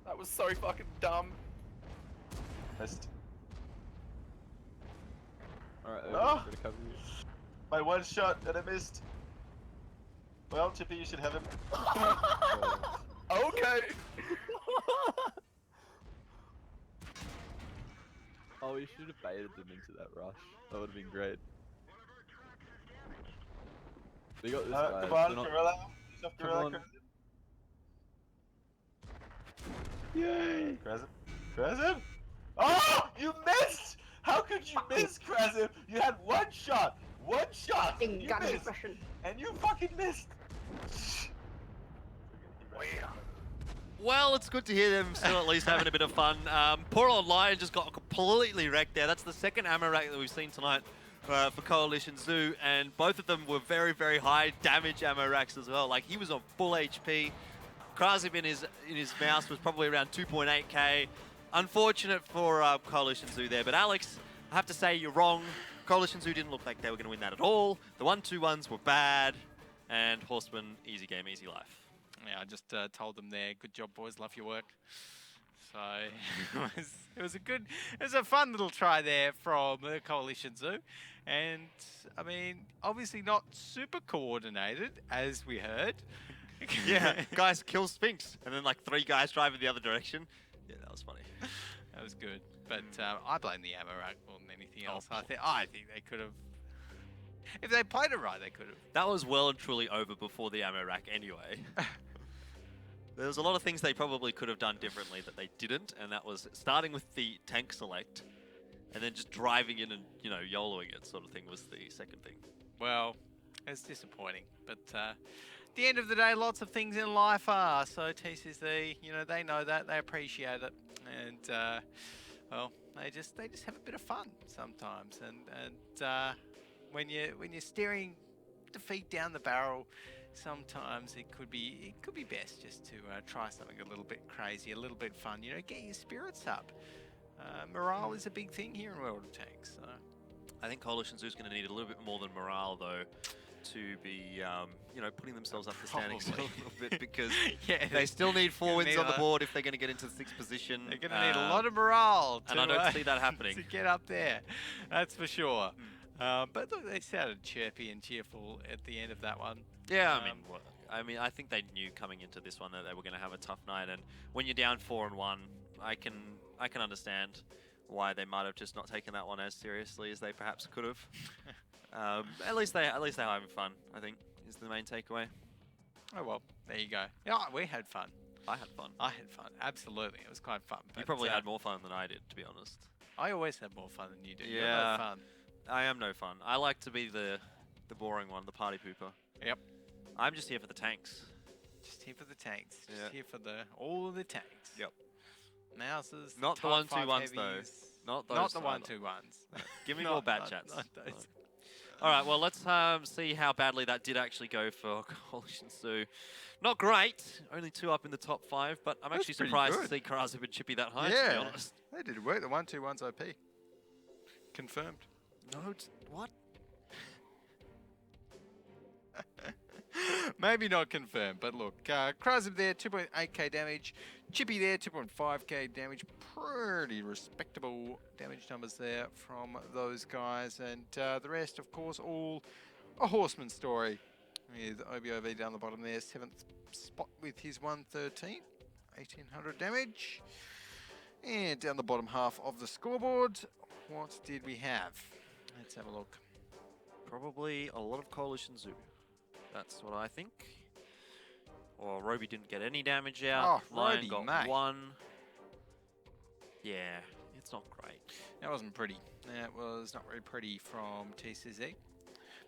That was so fucking dumb. Missed. Alright, Ah! gonna cover you. My one shot and I missed. Well, Chippy, you should have him. Okay. Oh, we should have baited them into that rush. That would have been great. They got this guy. Come on, They're not- Gorilla. Yourself, Come Gorilla. on. Yay! Krasm. Krasm? Oh! You missed! How could you miss, Krasm? You had one shot! One shot! You missed! And you fucking missed! Well, it's good to hear them still at least having a bit of fun. Poor old Lion just got completely wrecked there. That's the second ammo rack that we've seen tonight for Coalition Zoo, and both of them were very, very high damage ammo racks as well. Like, he was on full HP. Krazib in his mouse was probably around 2.8k. Unfortunate for Coalition Zoo there, but Alex, I have to say you're wrong. Coalition Zoo didn't look like they were going to win that at all. The 1-2-1s were bad, and Horsemen, easy game, easy life. Yeah, I just told them there. Good job, boys. Love your work. So it was a fun little try there from the Coalition Zoo, and I mean, obviously not super coordinated as we heard. Yeah, guys kill Sphinx, and then like 3 guys drive in the other direction. Yeah, that was funny. That was good, but I blame the ammo rack more than anything else. Oh. I think they could have. If they played it right, they could have. That was well and truly over before the ammo rack anyway. There was a lot of things they probably could have done differently that they didn't, and that was starting with the tank select, and then just driving in and, you know, YOLOing it sort of thing was the second thing. Well, it's disappointing, but at the end of the day, lots of things in life are. So TCC, you know, they know that, they appreciate it, and well, they just have a bit of fun sometimes. And when you're staring defeat down the barrel, sometimes it could be best just to try something a little bit crazy, a little bit fun. You know, get your spirits up. Morale is a big thing here in World of Tanks. So. I think Coalition Zoo is going to need a little bit more than morale, though, to be, you know, putting themselves up the standings a little bit, because yeah, they still need 4 wins need on the board if they're going to get into the 6th position. They're going to need a lot of morale and I don't see that happening. to get up there. That's for sure. But look, they sounded chirpy and cheerful at the end of that one. Yeah, I mean, I think they knew coming into this one that they were going to have a tough night, and when you're down 4-1, I can understand why they might have just not taken that one as seriously as they perhaps could have. At least they're having fun, I think, is the main takeaway. Oh well, there you go. Yeah, we had fun. I had fun. I had fun. Absolutely, it was quite fun. You but, probably had more fun than I did, to be honest. I always have more fun than you do. Yeah, You're no fun. I am no fun. I like to be the boring one, the party pooper. Yep. I'm just here for the tanks. Just here for the tanks. Yeah. Just here for all of the tanks. Yep. Mouses. Not the Type 5 1-2-1s though. heavies. Not those. Not the either. 1-2-1s. Give me Not- more bat not- chats. not those. All right, well, let's see how badly that did actually go for Coalition Zoo. Not great, only 2 up in the top 5, but I'm That's actually pretty surprised good. to see Karazib and Chippy that high, to Yeah. be honest. They did work. The 1-2-1's OP. Confirmed. No, what? Maybe not confirmed, but look, Krasib there, 2.8k damage. Chippy there, 2.5k damage. Pretty respectable damage numbers there from those guys. And the rest, of course, all a Horseman story. With OBOV down the bottom there, 7th spot with his 113. 1800 damage. And down the bottom half of the scoreboard, what did we have? Let's have a look. Probably a lot of Coalition Zoo. That's what I think. Or Roby didn't get any damage out. Oh, Lion Roby, got mate. 1. Yeah, it's not great. That wasn't pretty. That was not very pretty from TCZ.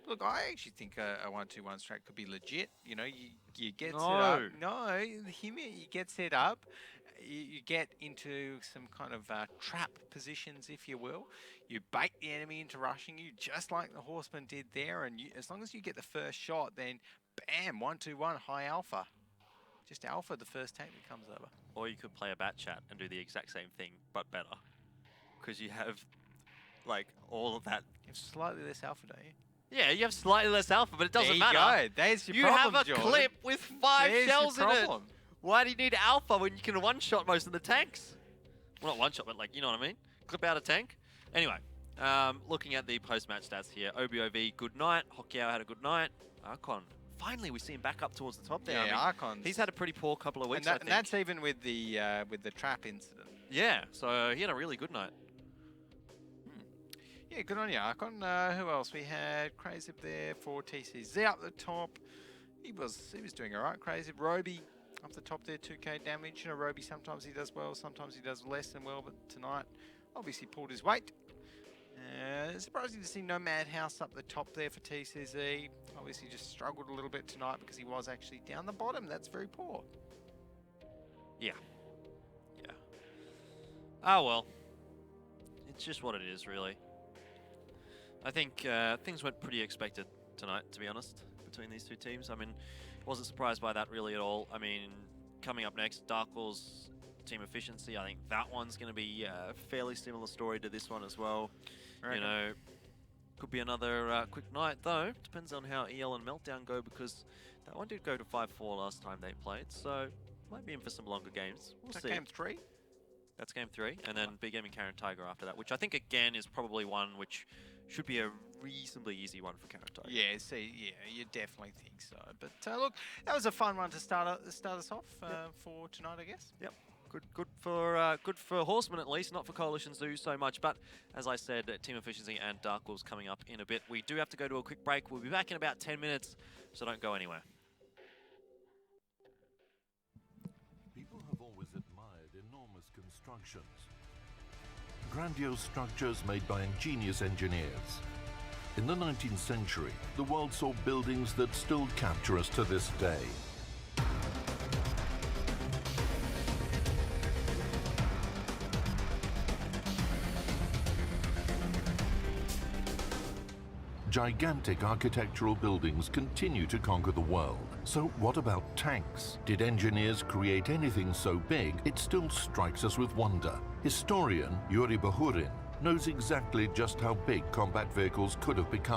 Look, I actually think a 1-2-1 strat could be legit. You know, you get set up. No, you get set up. you get into some kind of trap positions, if you will. You bait the enemy into rushing you, just like the Horsemen did there, and as long as you get the first shot, then bam, 1-2-1, high alpha. Just alpha the first tank that comes over. Or you could play a bat chat and do the exact same thing, but better. Because you have, like, all of that. You have slightly less alpha, don't you? Yeah, you have slightly less alpha, but it doesn't matter. There you go. There's your problem, You have a Jordan. clip with 5 There's shells your in it. problem. Why do you need alpha when you can one-shot most of the tanks? Well, not one-shot, but like, you know what I mean? Clip out a tank. Anyway, looking at the post-match stats here. OBOV, good night. Hokiao had a good night. Archon, finally we see him back up towards the top there. Yeah, I mean, Archon's... He's had a pretty poor couple of weeks, and I think. that's even with the trap incident. Yeah, so he had a really good night. Yeah, good on you, Archon. Who else? We had Crazy there for TCZ up the top. He was doing all right. Crazy Roby up the top there, 2k damage. You know, Roby sometimes he does well, sometimes he does less than well, but tonight obviously pulled his weight. Surprising to see no Madhouse up the top there for TCZ. Obviously just struggled a little bit tonight because he was actually down the bottom. That's very poor. Yeah. Yeah. Oh well. It's just what it is, really. I think things went pretty expected tonight, to be honest, between these two teams. I mean, wasn't surprised by that really at all. I mean, coming up next, Dark Wolves team efficiency. I think that one's going to be a fairly similar story to this one as well. You know, could be another quick night though. Depends on how EL and Meltdown go, because that one did go to 5-4 last time they played. So might be in for some longer games. We'll see. Game 3. That's game 3, and then Big Gaming Karen Tiger after that, which I think again is probably one which should be a reasonably easy one for Karen Tiger. Yeah, see, yeah, you definitely think so. But look, that was a fun one to start us off for tonight, I guess. Yep. Good for Horsemen at least, not for Coalition Zoo so much. But as I said, Team Efficiency and Dark Wolves coming up in a bit. We do have to go to a quick break. We'll be back in about 10 minutes, so don't go anywhere. People have always admired enormous constructions. Grandiose structures made by ingenious engineers. In the 19th century, the world saw buildings that still capture us to this day. Gigantic architectural buildings continue to conquer the world. So what about tanks? Did engineers create anything so big it still strikes us with wonder? Historian Yuri Bahurin knows exactly just how big combat vehicles could have become.